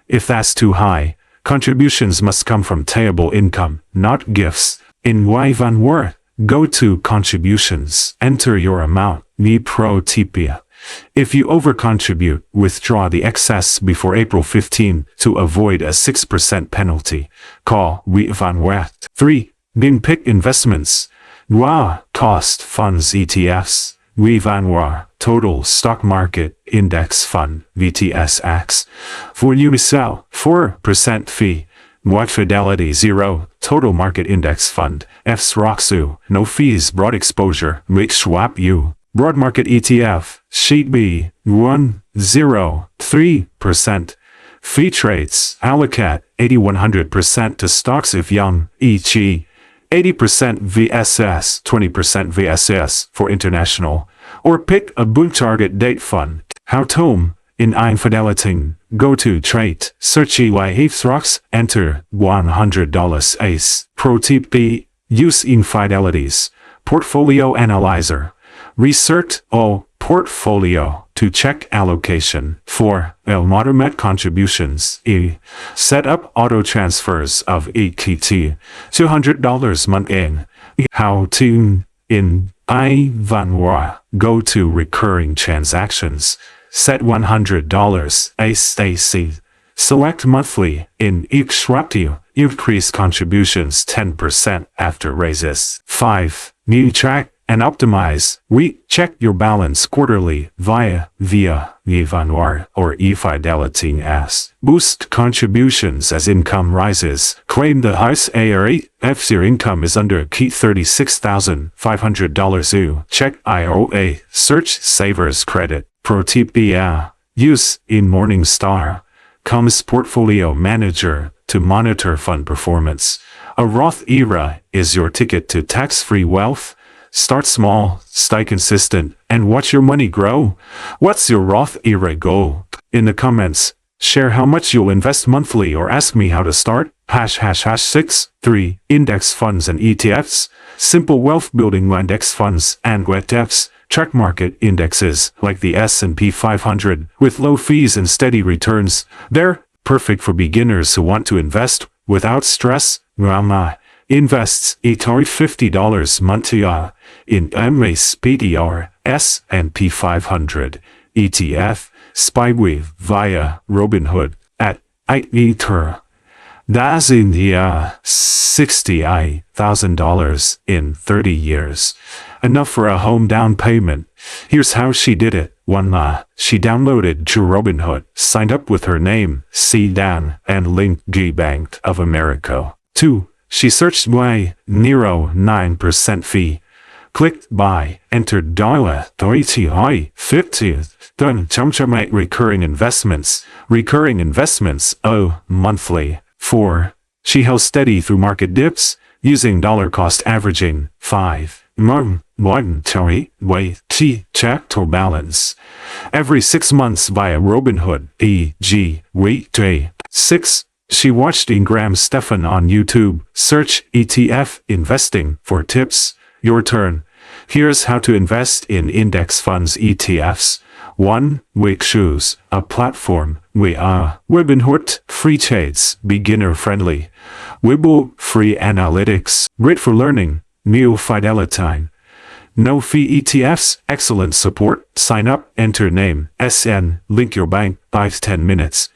Speaker 1: If that's too high, contributions must come from taxable income, not gifts. In Vanwar, go to Contributions, enter your amount, ni pro tipia. If you overcontribute, withdraw the excess before April 15 to avoid a 6% penalty. Call Vanwar. 3. Bing Pick Investments. Cost Funds ETFs. Vanwar, Total Stock Market Index Fund, VTSX. For Unisal, 4% fee. What Fidelity 0, Total Market Index Fund, FSROXU, no fees, broad exposure, Make Schwab U. Broad Market ETF, Sheet B, 1.03%. Fee trades, allocate 80-100% to stocks if young, e.g., 80% VSS, 20% VSS for international, or pick a book target date fund. How Tom, in Infidelity, go to Trade, search EYFSROX, enter $100 ACE. Pro tip B, use Infidelity's Portfolio Analyzer. Research all portfolio to check allocation. 4. Automatic contributions. Set up auto transfers of EQT $200 month in. How to in Vanwar, go to recurring transactions. Set $100 AC. Select monthly. In Xraptio, increase contributions 10% after raises. 5. New track and optimize. Check your balance quarterly via Vanwar or eFidelity as. Boost contributions as income rises. Claim the highest ARA if your income is under $36,500. Check IOA. Search Savers Credit. Pro tip: use in Morningstar comes Portfolio Manager to monitor fund performance. A Roth IRA is your ticket to tax-free wealth. Start small, stay consistent, and watch your money grow. What's your Roth IRA goal? In the comments, share how much you'll invest monthly or ask me how to start. #6. 3. Index funds and ETFs. Simple wealth building index funds and ETFs. Track market indexes like the S&P 500 with low fees and steady returns. They're perfect for beginners who want to invest without stress. Invests $50 monthly in MSPDR S&P 500 ETF SpyWave via Robinhood at $8 That's in the $60,000 in 30 years. Enough for a home down payment. Here's how she did it. 1. She downloaded Robinhood, signed up with her name, C-Dan, and linked G-Bank of America. 2. She searched by Nero 9% fee. Clicked buy, entered $30 50. Done Chumchamate recurring investments. Recurring investments, monthly. 4. She held steady through market dips, using dollar cost averaging. 5. Check to balance. Every 6 months via Robinhood, e.g. wait day. 6. She watched Ingram Stefan on YouTube. Search ETF investing for tips. Your turn. Here's how to invest in index funds ETFs. 1. Shoes, a platform. Robinhood, free trades, beginner friendly. Wibble, free analytics, great for learning. New Fidelity. No fee ETFs, excellent support. Sign up, enter name, SN, link your bank, 5-10 minutes.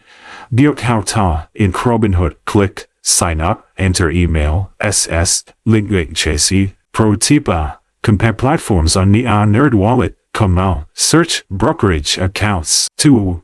Speaker 1: Biokauta in Robinhood, click, sign up, enter email, SS, link HC. Pro tipa, compare platforms on the Nerd Wallet. Come on, search brokerage accounts. 2.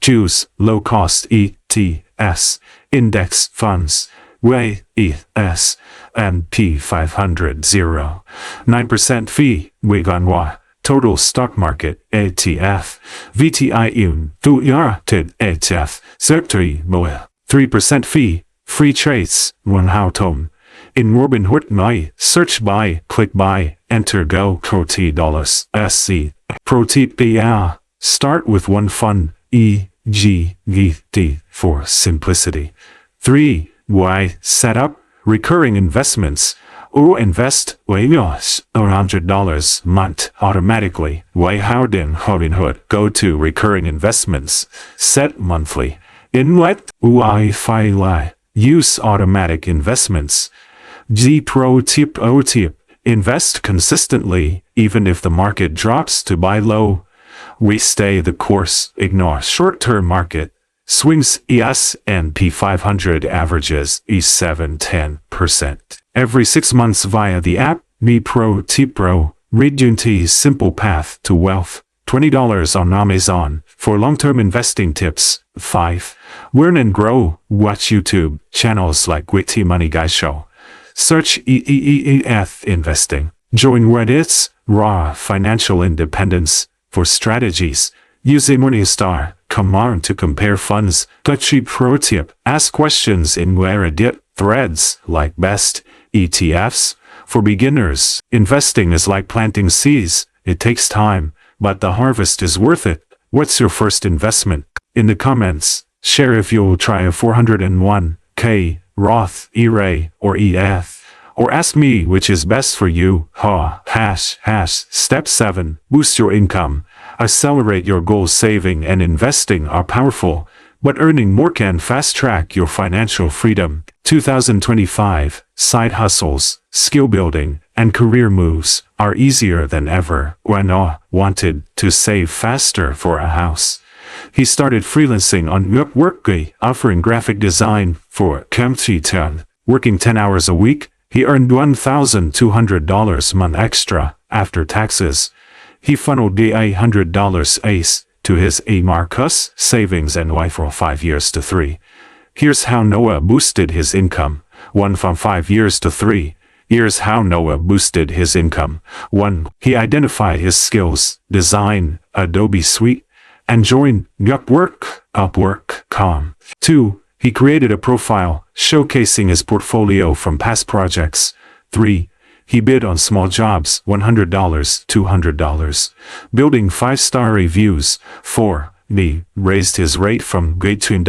Speaker 1: Choose low cost ETS, index funds. ES and P 500 0. 9% fee. Wiganwa. Total Stock Market ETF, VTI Tuyarted ETF, Zertri Moe, 3% fee, free trades, 1 how tone. In Robinhood My, search buy, click buy, enter go, $40, SC, Pro tip BA, start with one fund, EGVD, for simplicity. 3. Y, set up, recurring investments, or invest $100 month automatically. Y Howden Robinhood, go to recurring investments, set monthly. Inlet, Wi-Fi, use automatic investments. G Pro tip O tip, invest consistently, even if the market drops to buy low. We stay the course, ignore short-term market swings. S&P 500 averages E7-10% every 6 months via the app. Me Pro Tip Pro, read Junti's simple path to wealth. $20 on Amazon for long-term investing tips. 5. Learn and grow. Watch YouTube channels like Witty Money Guy Show. Search EEEF Investing. Join Reddit's Raw Financial Independence for strategies. Use a Morningstar command to compare funds. Touchy Pro Tip. Ask questions in Reddit threads like best ETFs for beginners. Investing is like planting seeds. It takes time, but the harvest is worth it. What's your first investment? In the comments, share if you'll try a 401k, Roth, IRA, or EF. Or ask me which is best for you. Step 7. Boost your income. Accelerate your goals. Saving and investing are powerful, but earning more can fast-track your financial freedom. 2025, side hustles, skill building, and career moves are easier than ever. Wano wanted to save faster for a house. He started freelancing on Upwork, offering graphic design for Kemchitan. Working 10 hours a week, he earned $1,200 a month extra after taxes. He funneled the $800 ace to his Marcus savings and wife for 5 years to 3. Here's how Noah boosted his income. 1. From 5 years to 3 years. How Noah boosted his income. 1. He identified his skills, design, Adobe Suite, and joined Upwork.com. 2. He created a profile showcasing his portfolio from past projects. 3. He bid on small jobs, $100, $200, building 5-star reviews. 4. He raised his rate from $18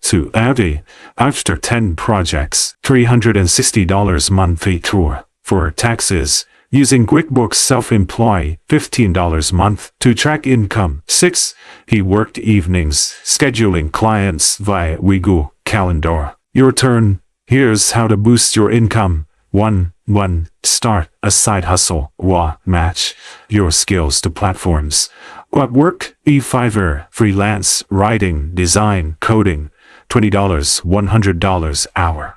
Speaker 1: to $80 after 10 projects, $360 monthly tour. For taxes, using QuickBooks Self-Employed, $15 a month to track income. 6. He worked evenings, scheduling clients via Wiggle Calendar. Your turn. Here's how to boost your income. 1. Start a side hustle. Match your skills to platforms. Upwork, Fiverr, freelance, writing, design, coding, $20, $100 hour.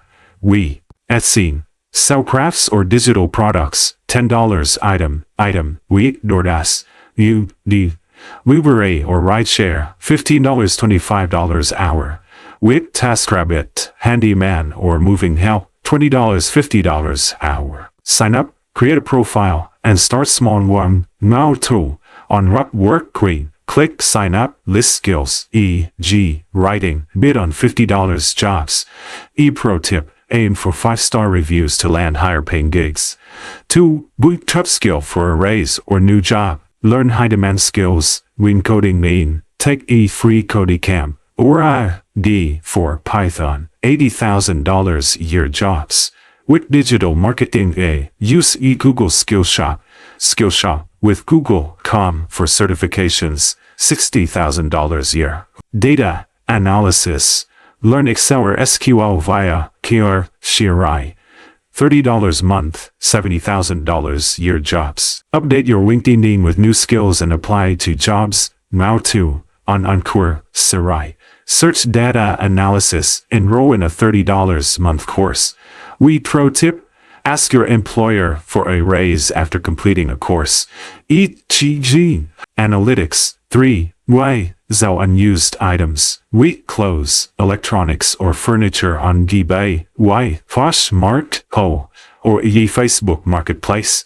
Speaker 1: Etsy, sell crafts or digital products, $10 item. DoorDash, Uber or rideshare, $15, $25 hour. TaskRabbit, handyman or moving help, $20, $50 hour. Sign up, create a profile, and start small. 1. Now 2. On Upwork, click sign up, list skills, e.g. writing, bid on $50 jobs. Pro tip, aim for 5-star reviews to land higher paying gigs. 2. Bootstrap skill for a raise or new job. Learn high demand skills, coding mean, take free coding camp, or ID for Python, $80,000 a year jobs. With digital marketing, use Google Skillshop with Google.com for certifications, $60,000 a year. Data analysis, learn Excel or SQL via Shirai, $30 a month, $70,000 a year jobs. Update your LinkedIn with new skills and apply to jobs. Now 2. On Encore, Sarai. Search data analysis, enroll in a $30 a month course. Pro tip, ask your employer for a raise after completing a course. EGG, analytics. 3. Sell unused items. Clothes, electronics or furniture on eBay. Poshmark, or Facebook Marketplace.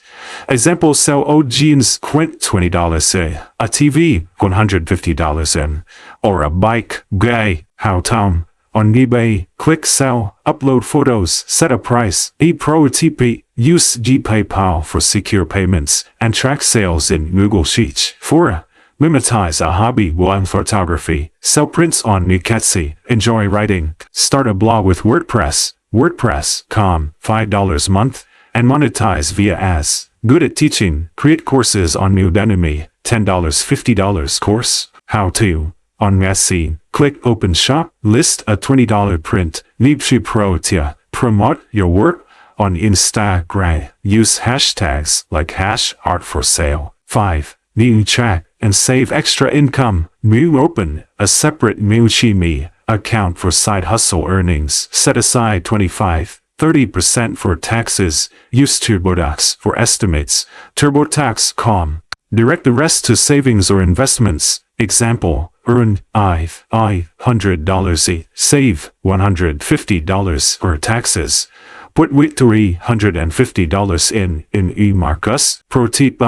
Speaker 1: Example, sell old jeans, $20 a TV, $150 in, or a bike, gay, how Tom. On eBay, click sell, upload photos, set a price. Pro tip, use PayPal for secure payments and track sales in Google Sheets. 4. Monetize a hobby. 1. Photography. Sell prints on Etsy. Enjoy writing. Start a blog with WordPress. WordPress.com, $5 a month, and monetize via ads. Good at teaching. Create courses on Udemy. $10, $50 course. How to. On Etsy, click Open Shop, list a $20 print. Niche Pro Tia. Promote your work on Instagram. Use hashtags like #art for sale. 5. New track and save extra income. New open a separate MeWe account for side hustle earnings. Set aside 25-30% for taxes. Use TurboTax for estimates. TurboTax.com. Direct the rest to savings or investments. Example, earn $100, save $150 for taxes. Put $350 in eMarcus. Pro tip,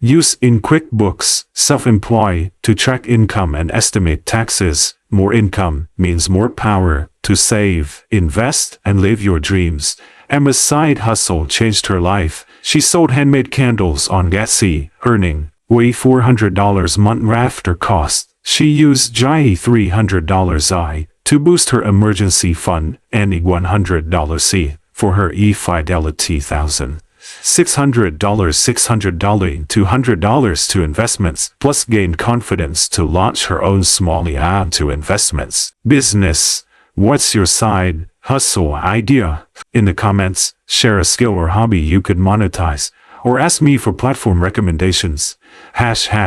Speaker 1: use in QuickBooks, self-employed, to track income and estimate taxes. More income means more power to save, invest, and live your dreams. Emma's side hustle changed her life. She sold handmade candles on Etsy, earning $400 a month after cost. She used $300 to boost her emergency fund and $100 for her e-Fidelity $1,600, $200 to investments, plus gained confidence to launch her own small to investments business. What's your side hustle idea? In the comments, share a skill or hobby you could monetize, or ask me for platform recommendations.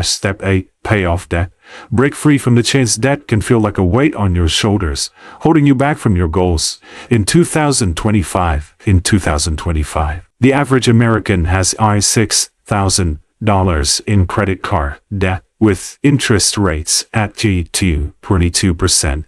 Speaker 1: Step 8, pay off debt. Break free from the chains. Debt can feel like a weight on your shoulders, holding you back from your goals. In 2025, the average American has $6,000 in credit card debt, with interest rates at 22%.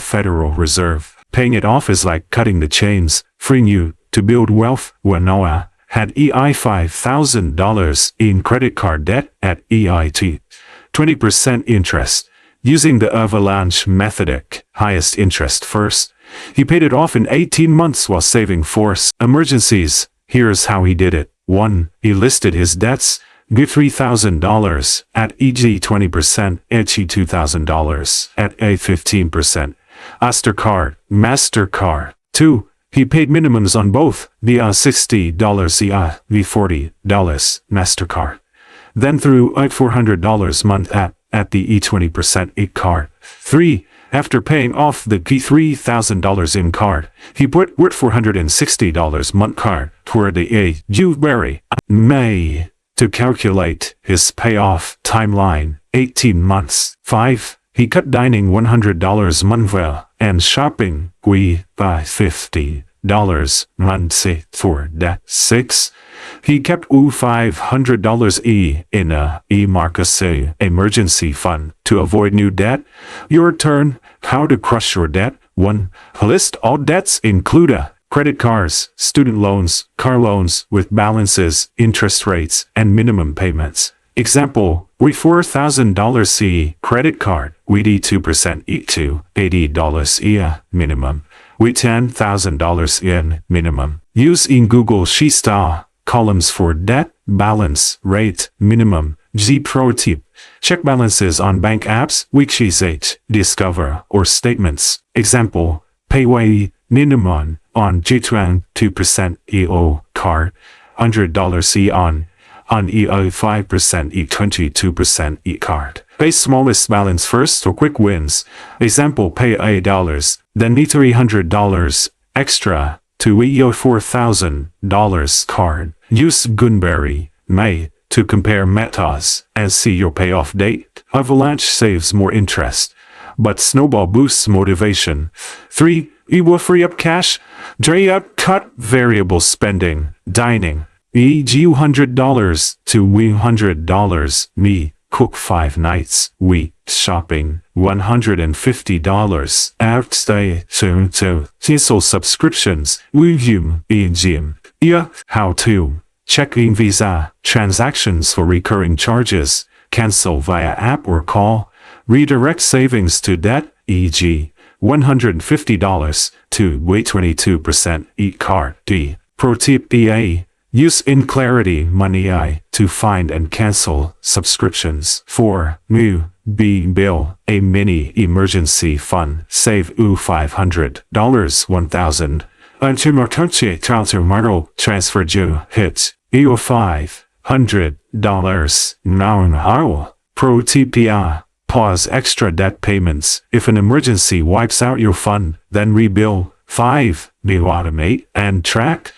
Speaker 1: Federal Reserve. Paying it off is like cutting the chains, freeing you to build wealth. Noah had $5,000 in credit card debt at 20% interest. Using the avalanche method, highest interest first, he paid it off in 18 months while saving for emergencies. Here's how he did it. 1. He listed his debts. Give $3,000 at 20%, $2,000 at 15%. Mastercard. 2. He paid minimums on both, via $60 $40 Mastercard. Then threw out $400 a month at the 20% card. 3. After paying off the $3,000 in card, he put $460 a month card toward the May. To calculate his payoff timeline, 18 months. 5. He cut dining $100 a month and shopping by $50 month for that. 6. He kept $500 in a eMarcus emergency fund to avoid new debt. Your turn. How to crush your debt. 1. List all debts include credit cards, student loans, car loans with balances, interest rates, and minimum payments. Example, $4,000 credit card, with 2% to $80 minimum, with $10,000 in minimum. Use in Google Sheets columns for debt, balance, rate, minimum. Pro tip, check balances on bank apps, Wikisite, Discover, or statements. Example, payway minimum on G-Tran 2% EO card, $100 on EO 5% E 22% E card. Pay smallest balance first for quick wins. Example, pay $8, then need $300 extra to EO $4,000 card. Use Gunberry, May, to compare metas and see your payoff date. Avalanche saves more interest, but Snowball boosts motivation. 3. You will free up cash. Cut variable spending, dining. E.g. $100 to $100. Me, cook 5 nights, week, shopping, $150. Outstay, cancel subscriptions, gym, Yeah, how to. Checking Visa transactions for recurring charges. Cancel via app or call. Redirect savings to debt, e.g. $150 to wait 22% e-card. D. Pro tip A. Use in Clarity Money I to find and cancel subscriptions. 4. Mu B Bill, a mini emergency fund. Save $500, $1,000. Antimarkanche Transfer transfer Ju hit $500. Now Pro TPA. Pause extra debt payments. If an emergency wipes out your fund, then rebill. 5. New automate and track.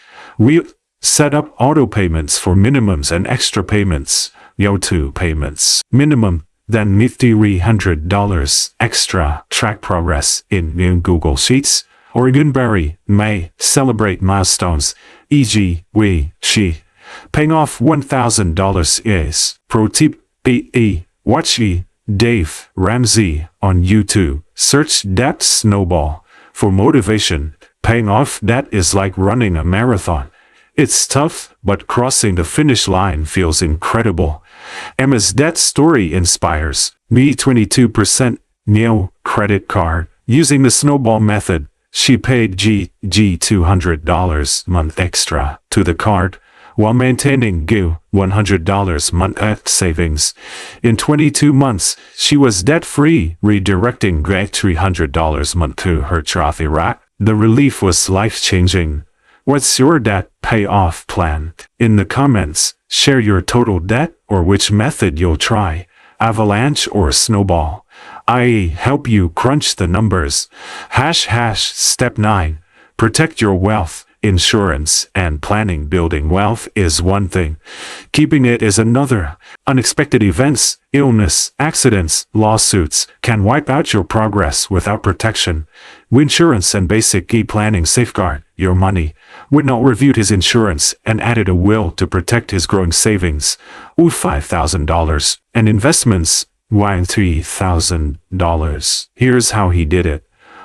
Speaker 1: Set up auto payments for minimums and extra payments. Yo2 payments. Minimum, then $300 extra. Track progress in new Google Sheets. Oregonberry may celebrate milestones, e.g. she. Paying off $1,000 is. Pro tip B. Watch Dave Ramsey on YouTube. Search Debt Snowball for motivation. Paying off debt is like running a marathon. It's tough, but crossing the finish line feels incredible. Emma's debt story inspires me. 22% nil credit card. Using the snowball method, she paid $200 month extra to the card, while maintaining $100 month savings. In 22 months, she was debt-free, redirecting $300 month to her trophy rack. The relief was life-changing. What's your debt payoff plan? In the comments, share your total debt or which method you'll try, avalanche or snowball. I help you crunch the numbers. Step 9. Protect your wealth. Insurance and planning. Building wealth is one thing. Keeping it is another. Unexpected events, illness, accidents, lawsuits can wipe out your progress without protection. Insurance and basic planning safeguard your money. Whitnall reviewed his insurance and added a will to protect his growing savings. $5,000 and investments. $3,000. Here's how he did it.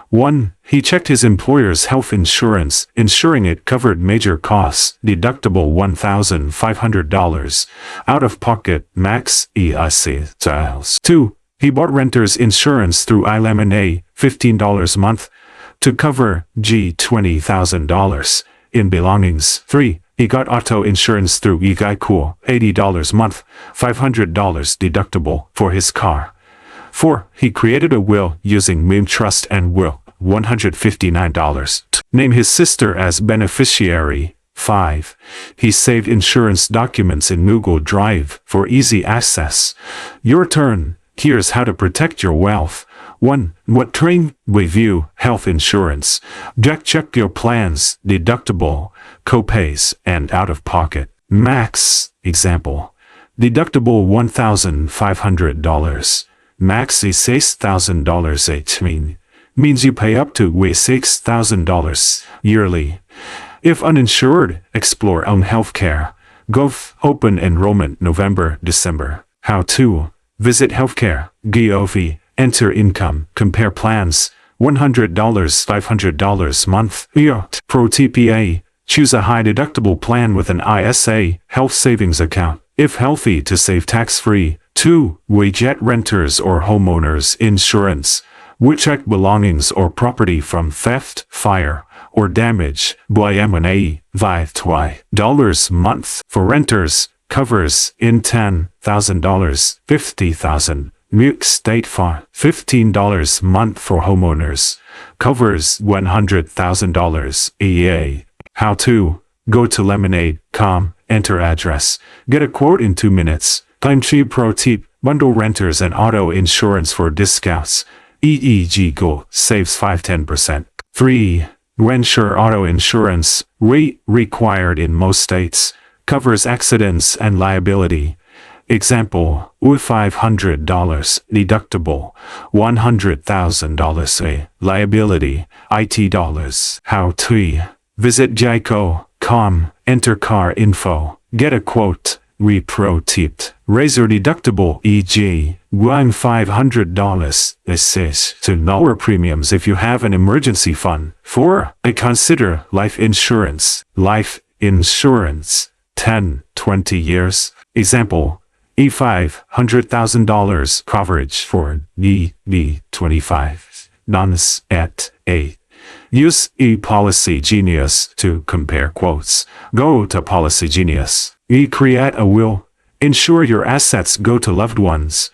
Speaker 1: 1. He checked his employer's health insurance, ensuring it covered major costs, deductible $1,500, out-of-pocket max EIC styles. 2. He bought renter's insurance through iLemonade, $15 a month, to cover $20,000 in belongings. 3. He got auto insurance through eGeico, $80 a month, $500 deductible for his car. 4. He created a will using Meme Trust and Will, $159. Name his sister as beneficiary. 5. He saved insurance documents in Google Drive for easy access. Your turn. Here's how to protect your wealth. 1. What train review health insurance. Check your plans, deductible, copays, and out-of-pocket. Max, example. Deductible $1,500. Max is $6,000 each means you pay up to $6,000 yearly. If uninsured, explore own healthcare. Gov Open Enrollment November, December. How to visit healthcare.gov. Enter income. Compare plans. $100, $500 month. Pro TPA. Choose a high deductible plan with an ISA health savings account. If healthy, to save tax-free. 2. Get renters or homeowners insurance. Check belongings or property from theft, fire, or damage. $5 month. For renters, covers in $10,000, $50,000. Milk State Farm. $15 month. For homeowners, covers $100,000. EA. How to. Go to lemonade.com, enter address, get a quote in 2 minutes. Time cheap. Pro tip. Bundle renters and auto insurance for discounts. EEG Go saves 5-10%. 3. Rensure auto insurance. Required in most states. Covers accidents and liability. Example, $500 deductible, $100,000 liability, IT dollars. How to. Visit Geico.com, enter car info, get a quote. Pro tip. Raise your deductible, e.g. $500. This is to lower premiums if you have an emergency fund. 4. Consider life insurance. Life insurance, 10, 20 years. Example, $500,000 coverage for the 25 nonce at a. Use ePolicy Genius to compare quotes. Go to Policy Genius. Create a will. Ensure your assets go to loved ones.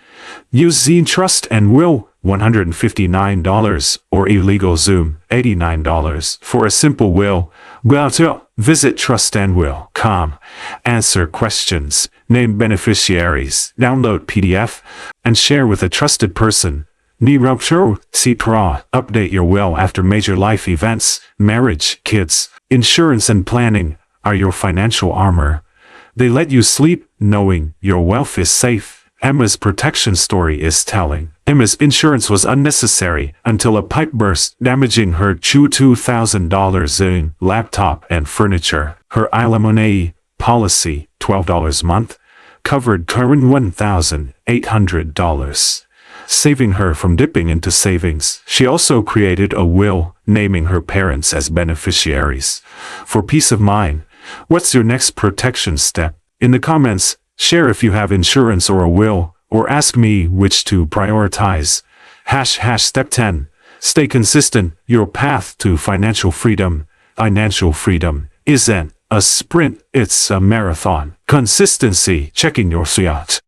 Speaker 1: Use Z Trust and Will, $159, or Illegal Zoom, $89 for a simple will. Well, to visit trustandwill.com. Answer questions, name beneficiaries, download PDF, and share with a trusted person. Update your will after major life events. Marriage, kids, insurance and planning are your financial armor. They let you sleep knowing your wealth is safe. Emma's protection story is telling. Emma's insurance was unnecessary until a pipe burst, damaging her $2,000 in laptop and furniture. Her alimony policy, $12 a month, covered current $1,800. Saving her from dipping into savings. She also created a will, naming her parents as beneficiaries. For peace of mind, what's your next protection step? In the comments, share if you have insurance or a will, or ask me which to prioritize. Step 10. Stay consistent. Your path to financial freedom. Financial freedom isn't a sprint, it's a marathon. Consistency, checking your fiat.